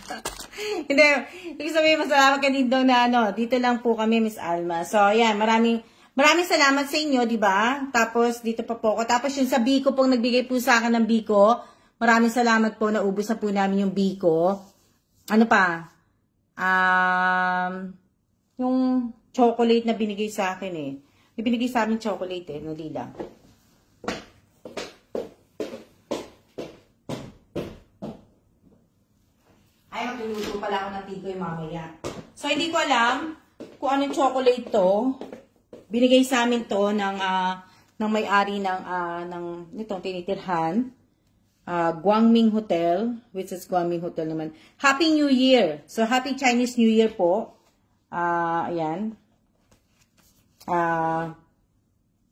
S2: Hindi, ibig sabihin, masalamat kay Ding Dong na dito lang po kami, Miss Alma. So, ayan, maraming salamat sa inyo, di ba? Tapos, dito pa po ako. Tapos, yung sa Biko pong nagbigay po sa akin ng Biko, maraming salamat po, naubos na po namin yung Biko. Ano pa? Yung chocolate na binigay sa akin eh. Yung binigay sa amin chocolate eh, nalila. Magluluto pala ako ng tigoy mamaya. So, hindi ko alam kung anong chocolate to. Binigay sa amin to ng may-ari nitong tinitirhan. Guangming Hotel, which is Guangming Hotel naman. Happy New Year! So, Happy Chinese New Year po. Ayan.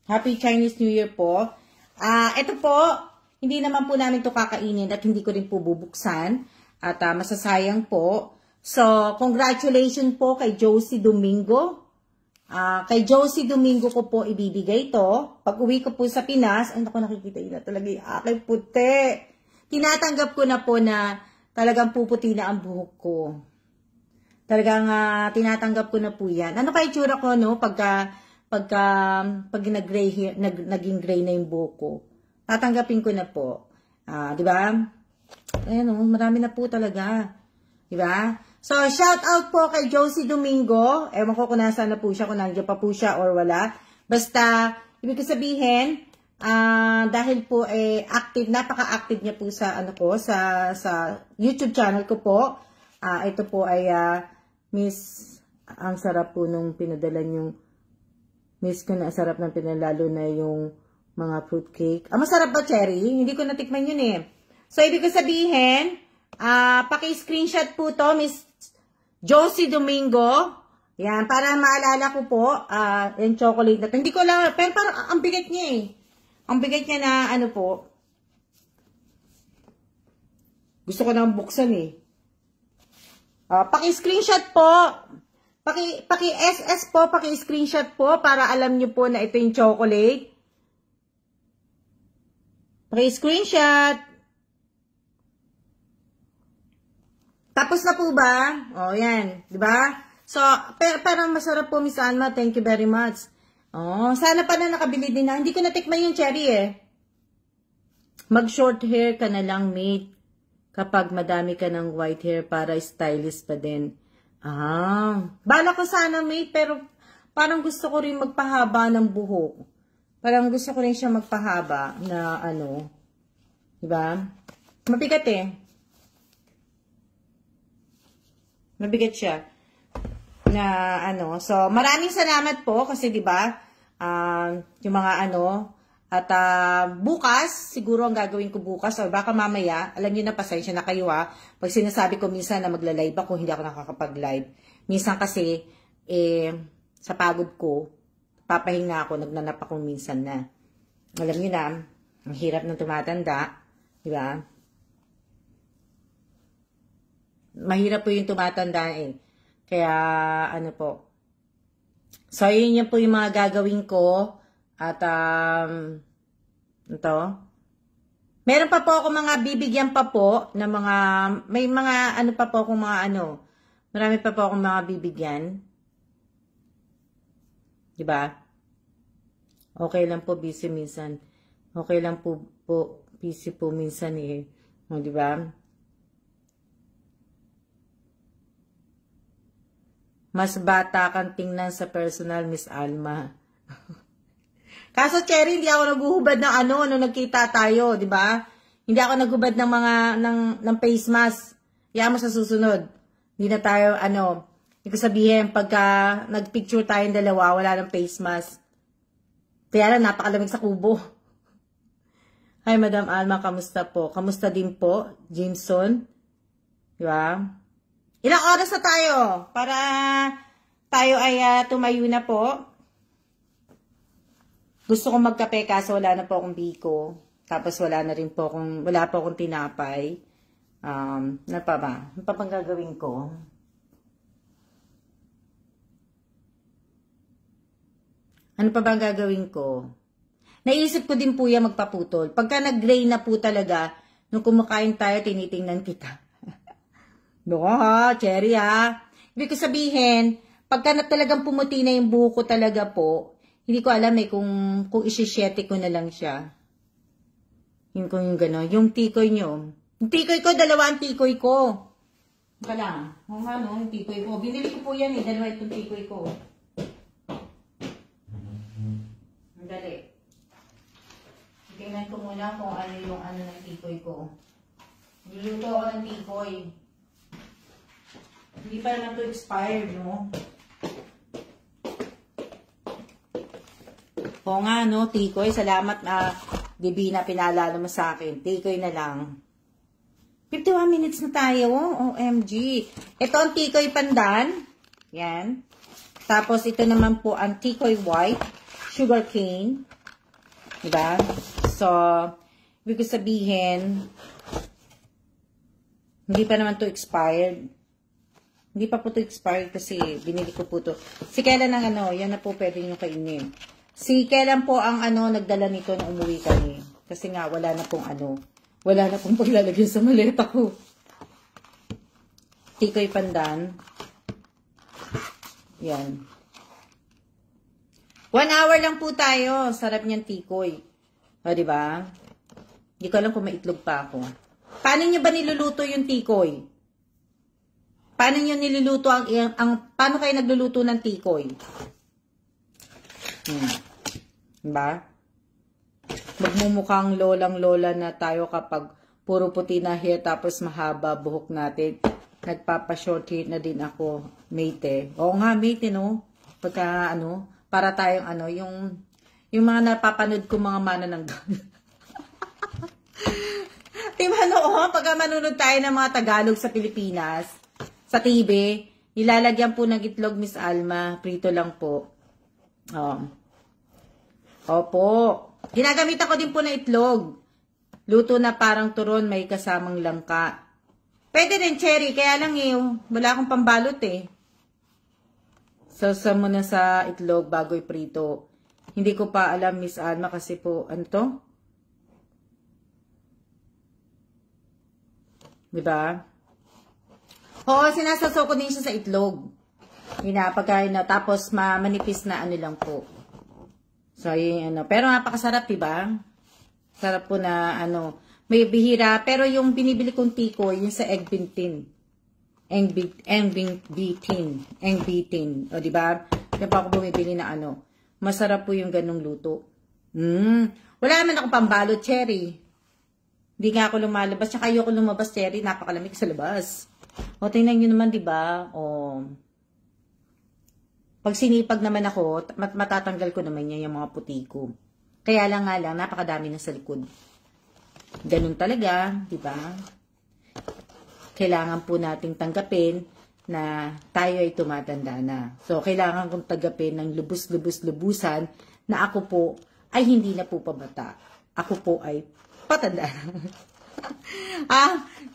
S2: Happy Chinese New Year po. Ito po, hindi naman po namin to kakainin at hindi ko rin po bubuksan. At masasayang po. So, congratulations po kay Josie Domingo. Kay Josie Domingo ko po ibibigay ito. Pag uwi ko po sa Pinas, ay naku, nakikita yun na talaga yung aking puti. Tinatanggap ko na po na talagang puputi na ang buhok ko. Talagang tinatanggap ko na po yan. Ano kaya itsura ko, no? Pag naging gray na yung buhok ko. Tatanggapin ko na po. Di ba? Ayan o, marami na po talaga. Diba? So, shout out po kay Josie Domingo. Ewan ko kung nasaan na po siya, kung nandiyan pa po siya or wala. Basta, ibig ko sabihin, dahil po active, napaka-active niya po sa sa YouTube channel ko po. Ito po ay ang sarap po nung pinadala yung ko na sarap ng pinalalo na yung mga fruitcake. Masarap ba, Cherry? Hindi ko natikman yun eh. So, ibig ko sabihin, paki-screenshot po to, Miss Josie Domingo. Yan, para maalala ko po, yung chocolate na to. Hindi ko lang, pero parang ang bigat niya eh. Ang bigat niya na po. Gusto ko nang buksan eh. Paki-screenshot po. Paki-SS po, paki-screenshot po para alam niyo po na ito yung chocolate. Paki-screenshot. Tapos na po ba? O, yan. Diba? So, pero masarap po, Miss Alma. Thank you very much. Sana pa na nakabili din na. Hindi ko natikman yung cherry eh. Mag-short hair ka na lang, mate. Kapag madami ka ng white hair para stylish pa din. Bala ko sana, mate. Pero parang gusto ko rin magpahaba ng buhok. Parang gusto ko rin siya magpahaba na Diba? Mabigat eh. Mabigat siya. So, maraming salamat po kasi 'di ba? Yung mga at bukas siguro ang gagawin ko bukas or baka mamaya, alam niyo na pasensya na kayo pag sinasabi ko minsan na magla-live ako, hindi ako nakakapag-live. Minsan kasi sa pagod ko, papahinga ako, nagnanap ako minsan na. Alam niyo na, ang hirap ng tumatanda, 'di ba? Mahirap po yung tumatanda eh. Kaya, So, yun yan po yung mga gagawin ko. At, ito. Meron pa po ako mga bibigyan pa po na mga, may mga ano pa po akong mga ano. Marami pa po akong mga bibigyan. Diba? Okay lang po, busy minsan. Okay lang po, busy po minsan eh. O, diba? Mas bata kang tingnan sa personal, Miss Alma. Kaso, Cherry, hindi ako naguhubad ng ano, nung nagkita tayo, di ba? Hindi ako naghubad ng mga, ng face mask. Kaya mo sa susunod. Hindi na tayo, ano, hindi ko sabihin, pagka nagpicture tayong dalawa, wala ng face mask. Kaya lang, napakalamig sa kubo. Hi, Madam Alma, kamusta po? Kamusta din po, Jameson? Di ba? Ilang oras na tayo? Para tayo ay tumayo na po. Gusto kong magkape kaso wala na po akong biko. Tapos wala na rin po akong, wala po akong tinapay. Ano pa ba? Ano pa bang gagawin ko? Ano pa bang gagawin ko? Naisip ko din po yan magpaputol. Pagka nag-gray na po talaga, nung kumakain tayo, tinitingnan kita. No, Cherry ha. Ibig ko sabihin, pagka na talagang pumuti na yung buhok ko talaga po, hindi ko alam eh kung isi-shete ko na lang siya. Yung kung yung gano'n. Yung tikoy nyo. Yung tikoy ko, dalawa ang tikoy ko. Ika lang. O nga no, yung tikoy ko. Binili ko po yan eh, dalawa itong tikoy ko. Ang dali. Tingnan ko muna kung ano yung ano ng tikoy ko. Niluto ako ng tikoy. Hindi pa naman ito expired, no? Oo nga, no, tikoy. Salamat na, Divina, pinaalala mo sa akin. Tikoy na lang. 51 minutes na tayo. OMG. Ito ang tikoy pandan. Yan. Tapos, ito naman po ang tikoy white. Sugar cane. Diba? So, ibig ko sabihin, hindi pa naman to expired. Hindi pa po to expired kasi binili ko po to. Si kailan ang ano, yan na po pwede nyo kainin. Si kailan po ang ano, nagdala nito na umuwi kami. Kasi nga, wala na pong ano, wala na pong paglalagyan sa maleta ko. Tikoy pandan. Yan. 1 hour lang po tayo. Sarap niyan tikoy. O, diba? Hindi ko alam kung may itlog pa ako. Paano nyo ba niluluto yung tikoy? Paano nyo niluluto paano kayo nagluluto ng tikoy? Diba? Magmumukhang lolang-lola na tayo kapag puro puti na hair tapos mahaba buhok natin. Nagpapa-short hair na din ako, mate. Oo nga, mate, no? Pagka, ano, para tayong, ano, yung mga napapanood ko mga manananggal. Diba, no? Pagka manunod tayo ng mga Tagalog sa Pilipinas, sa TV, nilalagyan po ng itlog, Miss Alma. Prito lang po. Opo. Ginagamitan ko din po na itlog. Luto na parang turon, may kasamang langka. Pwede din, Cherry. Kaya lang eh, wala akong pambalot eh. Sausa mo na sa itlog bago iprito. Hindi ko pa alam, Miss Alma, kasi po, ano to? Diba? Oo, sinasasaw ko din siya sa itlog. Pagkain na, tapos manipis na ano lang po. So, yun, ano. Pero napakasarap, diba? Sarap po na, ano, may bihira. Pero yung binibili kong tikoy, yung sa egg bintin. Egg bitin. O, diba? Kaya pa ako bumibili na, ano. Masarap po yung ganong luto. Wala naman ako pambalot, Cherry. Hindi nga ako lumalabas. Tsaka ayoko lumabas, Cherry. Napakalamig sa labas. O, tingnan nyo naman, diba? O, pag sinipag naman ako, matatanggal ko naman yan yung mga puti ko. Kaya lang nga lang, napakadami na sa likod. Ganun talaga, diba? Kailangan po nating tanggapin na tayo ay tumatanda na. So, kailangan kong tanggapin ng lubus-lubusan na ako po ay hindi na po pabata. Ako po ay patanda na.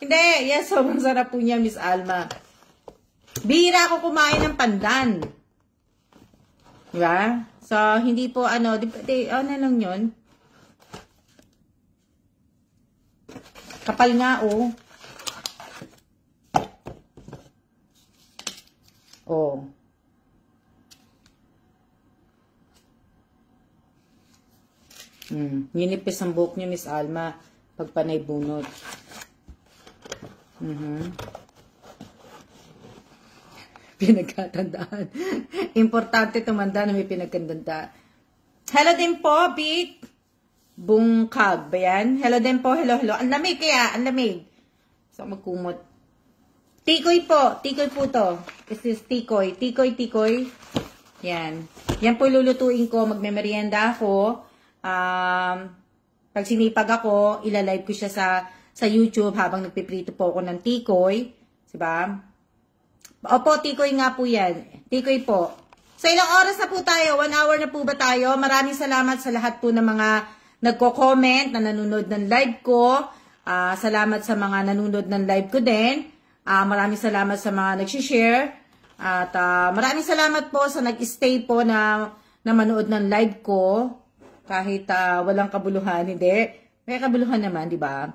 S2: Hindi. Yes, sobrang sarap po niya, Miss Alma. Bihira ako kumain ng pandan. Diba? So, hindi po ano lang yun. Kapal nga, oh. Oh. Ninipis ang buhok niyo, Miss Alma. Pag panay bunot. Pinagkatandaan. Importante tumanda na may pinagkatandaan. Hello din po, Big Bungkag. Ba yan? Hello din po, hello. Ang lamig kaya, ang lamig. So, magkumot. Tikoy po. Tikoy po to. This is tikoy. Tikoy. Yan. Yan po lulutuin ko. Magme-merienda ako. Pag sinipag ako, ilalive ko siya sa YouTube habang nagpiprito po ako ng tikoy. Diba? Opo, tikoy nga po yan. Tikoy po. So, ilang oras na po tayo? 1 hour na po ba tayo? Maraming salamat sa lahat po ng mga nagko-comment na nanonood ng live ko. Salamat sa mga nanonood ng live ko din. Maraming salamat sa mga nag-share. At maraming salamat po sa nag-stay po na manood ng live ko. Kahit walang kabuluhan, hindi. May kabuluhan naman, di ba?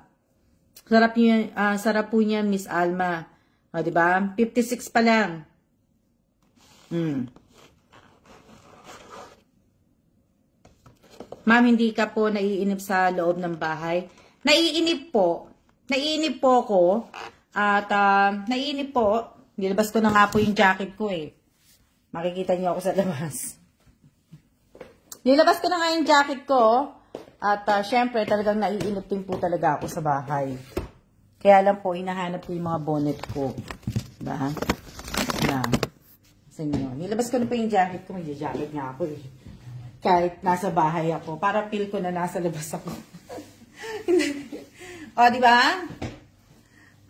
S2: Sarap po niya, Miss Alma. Di ba? 56 pa lang. Ma'am, hindi ka po naiinip sa loob ng bahay. Naiinip po. Naiinip po ako. At naiinip po. Nilabas ko na nga po yung jacket ko eh. Makikita niyo ako sa labas. Nilabas ko na nga yung jacket ko. At syempre talagang naiinip din po talaga ako sa bahay. Kaya lang po, hinahanap ko yung mga bonnet ko. Diba? Yan. Sa inyo. Nilabas ko na po yung jacket ko. May jacket nga ako eh. Kahit nasa bahay ako. Para feel ko na nasa labas ako. O, diba?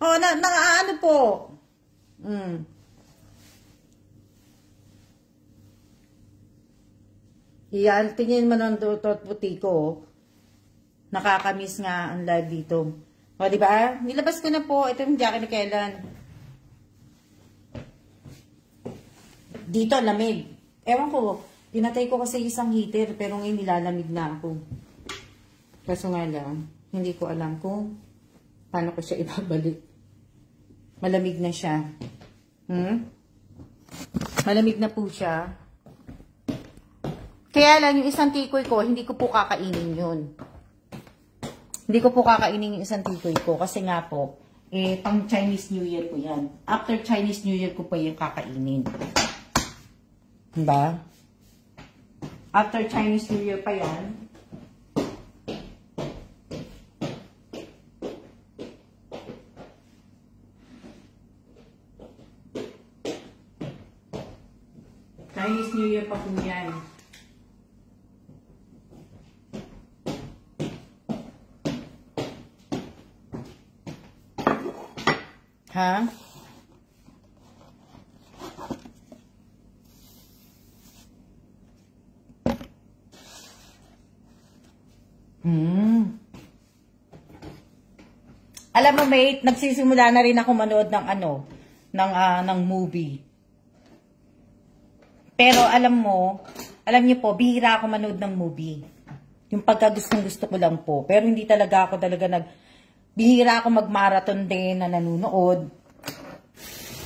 S2: O, ano po? Yan, tingin mo ng puti ko. Nakakamiss nga ang live dito. O, diba? Nilabas ko na po. Ito yung jacket ni Kailan. Dito, lamig. Ewan ko. Pinatay ko kasi isang heater. Pero ngayon nilalamig na ako. Kaso nga lang, hindi ko alam kung paano ko siya ibabalik. Malamig na siya. Malamig na po siya. Kaya lang, yung isang tikoy ko, hindi ko po kakainin yun. Hindi ko po kakainin yung isang tikoy ko. Kasi nga po, pang Chinese New Year ko yan. After Chinese New Year ko pa yung kakainin. Diba? After Chinese New Year pa yan. Chinese New Year pa po yan. Ha? Alam mo, mate, nagsisimula na rin ako manood ng ng movie. Pero alam niyo po, bihira ako manood ng movie. Yung pagkagustong-gusto ko lang po. Pero hindi talaga ako bihira ako mag-marathon din na nanonood.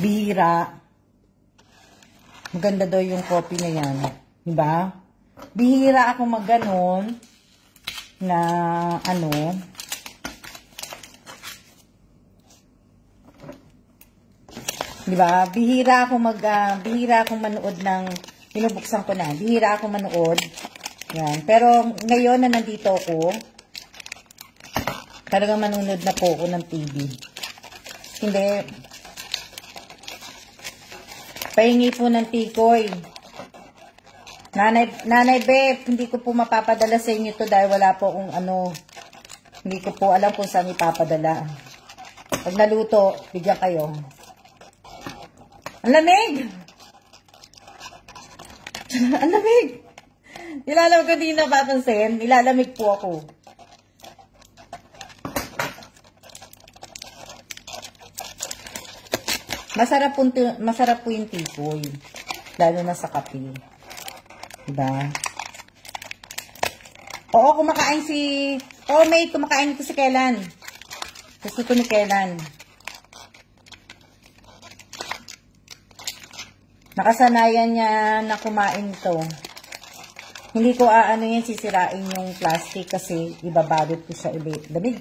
S2: Bihira. Maganda daw yung copy na yan. Diba? Bihira ako mag-ganon na diba? Bihira akong manood ng binubuksan ko na. Bihira akong manood. Yan. Pero ngayon na nandito ako, talagang manonood na po ako ng TV. Hindi. Pahingi po ng tikoy. Nanay Beth, hindi ko po mapapadala sa inyo to dahil wala po akong hindi ko po alam kung saan ipapadala. Pag naluto, bigyan kayo. Ang lamig! Ang lamig! Nilalamig ko din napapansin. Nilalamig po ako. Masarap po yung tikoy. Lalo na sa kape. Diba? Oo, kumakain si... Oo, mate, kumakain ito si Kellan. Gusto ko ni Kellan. Nakasanayan niya na kumain to. Hindi ko yan, sisirain yung plastic kasi ibabalot ko sa lamig.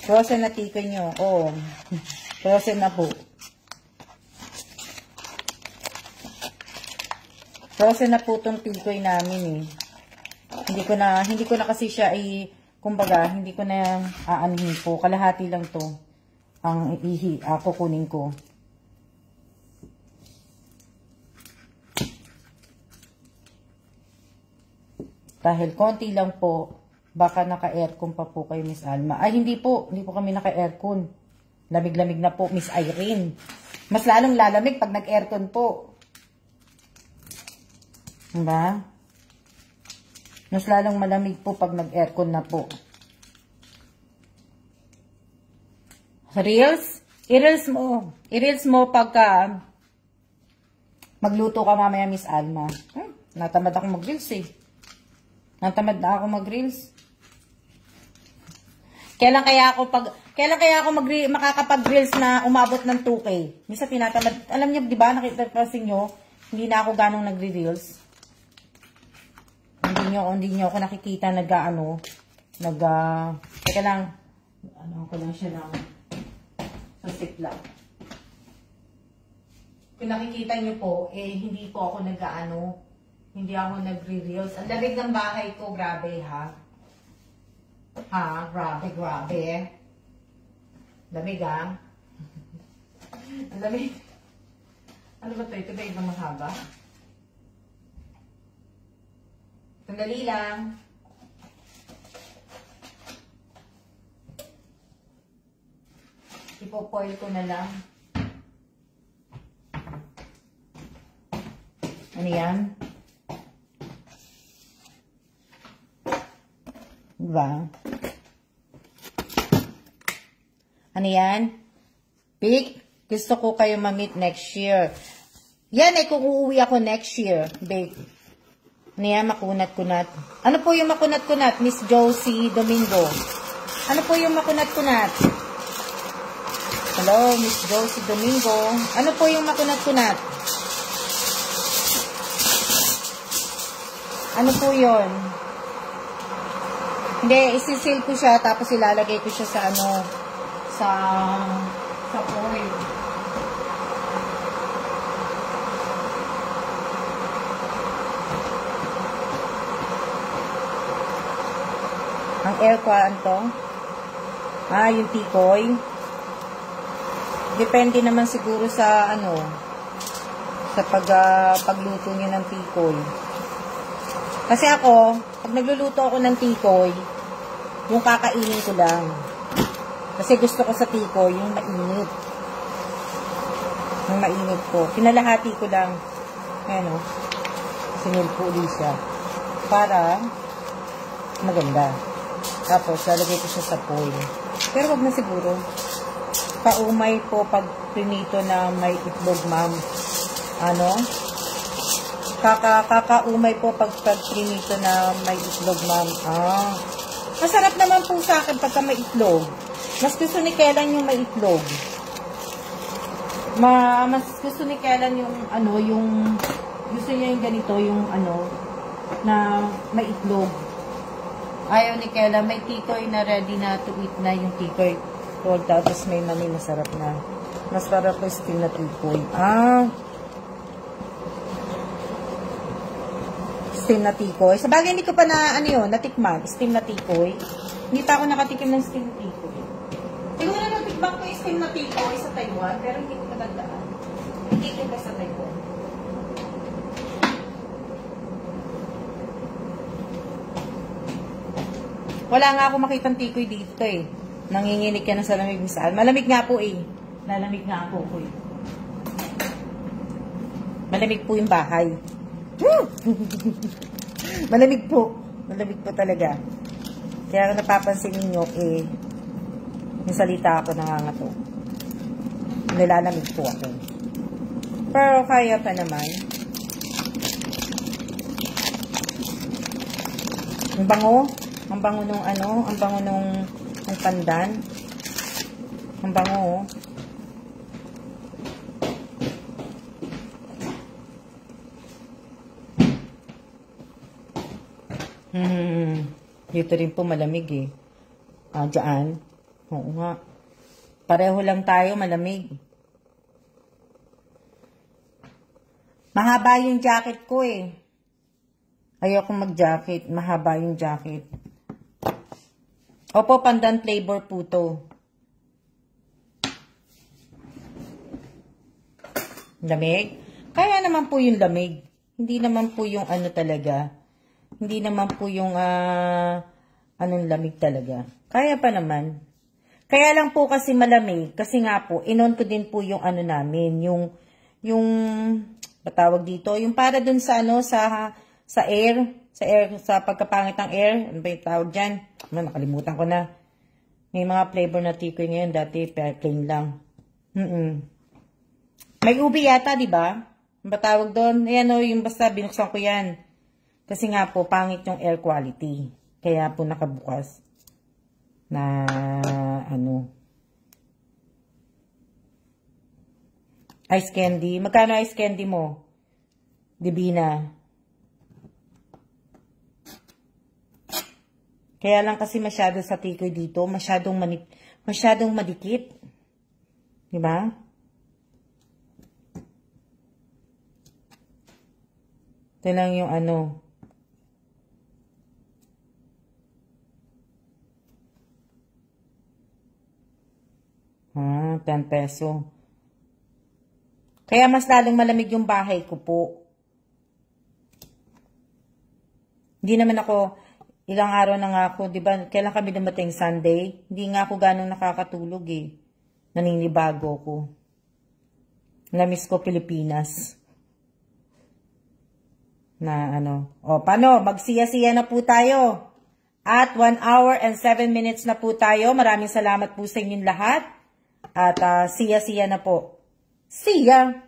S2: Frozen na tikoy nyo. Oo. Frozen na po. Frozen na po itong tikoy namin eh. Hindi ko na kasi siya kumbaga, hindi ko na aanhin po. Kalahati lang to ang kukunin ko. Dahil konti lang po, baka naka-aircon pa po kayo, Miss Alma. Ay, hindi po kami naka-aircon. Lamig-lamig na po, Miss Irene. Mas lalong lalamig pag nag-aircon po. Diba? Mas lalong malamig po pag nag-aircon na po. Reels? I-reels mo pagka magluto ka mamaya, Miss Alma. Natamad ako mag-reels eh. Natamad na ako mag-reels. Kailan kaya ako makakapag-reels na umabot ng 2K? Misa tinatamad. Alam niyo, di ba, nakita pa sa inyo, hindi na ako ganong nagre-reels. Hindi niyo ako nakikita teka lang, ko lang siya ng stick lang. Kung nakikita niyo po, hindi po ako hindi ako nagre-reels. Ang lamig ng bahay ko, grabe ha. Grabe. Lamig ha. Ang lamig. Ano ba ito? Ito ba ibang mahaba? Sandali lang. Ipo-foil ko na lang. Ano yan? Diba? Ano yan? Big, gusto ko kayo ma-meet next year. Yan kung uuwi ako next year. Big. Ano yan? Makunat-kunat. Ano po yung makunat-kunat? Miss Josie Domingo. Ano po yung makunat-kunat? Hello, Miss Josie Domingo. Ano po yung makunat-kunat? Ano po yun? Hindi, isisil ko siya, tapos ilalagay ko siya sa sa foil. Ang aircon to? Yung tikoy. Depende naman siguro sa sa pagluto niyo ng tikoy. Kasi ako, pag nagluluto ako ng tikoy, yung kakainin ko lang. Kasi gusto ko sa tikoy, yung mainit. Yung mainit ko. Pinalahati ko lang. Ayan o. Sinilpuli siya. Para maganda. Tapos, lalagay ko siya sa foil. Pero wag na siguro. Paumay po pag prinito na may itlog, ma'am. Kakaumay po pag prinito na may itlog, ma'am. Masarap naman po sa akin pagka may itlog. Mas gusto ni Kellan yung may itlog. Mas gusto ni Kellan yung gusto niya yung ganito, yung na may itlog. Ayaw ni Kellan, may tikoy na ready na to eat na yung tikoy. Tapos may mani, masarap na. Mas para ko steam na tikoy. Steam na tikoy. Sa bagay, hindi ko pa natikman. Steam na tikoy. Hindi pa ako nakatikim ng steam na tikoy. Siguro na natikman ko yung steam na tikoy sa Taiwan, pero hindi ko matandaan. Hindi ko pa sa Taiwan. Wala nga ako makitang tikoy dito eh. Nanginginig ka na sa lamig, Miss Al. Malamig nga po eh. Lalamig nga ako po eh. Malamig po yung bahay. Malamig po. Malamig po talaga. Kaya napapansin ninyo yung salita ako nangangato. Nilalamig po ako. Pero kaya pa naman.
S1: Ang bango. Ang bango nung ano, ang bango nung pandan. Ang bango, oh. Dito rin po malamig eh. Dyan. Oo nga. Pareho lang tayo, malamig. Mahaba yung jacket ko eh. Ayoko mag-jacket. Mahaba yung jacket. Opo, pandan flavor po to. Lamig? Kaya naman po yung lamig. Hindi naman po yung ano talaga. Hindi naman po yung anong lamig talaga. Kaya pa naman. Kaya lang po kasi malamig. Kasi nga po, inon ko din po yung ano namin. Yung patawag dito. Yung para dun sa ano, sa air. Sa pagkapangit ng air. Ano ba yung tawag dyan? Nakalimutan ko na. May mga flavor na tikoy ngayon. Dati plain lang. May ubi yata, di ba? Ang batawag doon? Ayan o, yung basta binuksan ko yan. Kasi nga po, pangit yung air quality. Kaya po nakabukas. Na, ano. Ice candy. Magkano ice candy mo? Divina. Kaya lang kasi masyado sa tikoy dito. Masyadong madikit. Diba? Ito lang yung ano. 10 peso. Kaya mas lalong malamig yung bahay ko po. Hindi naman ako, ilang araw na nga ako, di ba, kailan kami dumating Sunday? Hindi nga ako ganong nakakatulog eh. Naninibago ko. Namiss ko Pilipinas. Na ano. O, paano? Magsiya-siya na po tayo. At 1 hour and 7 minutes na po tayo. Maraming salamat po sa inyong lahat. At siya-siya na po. See ya!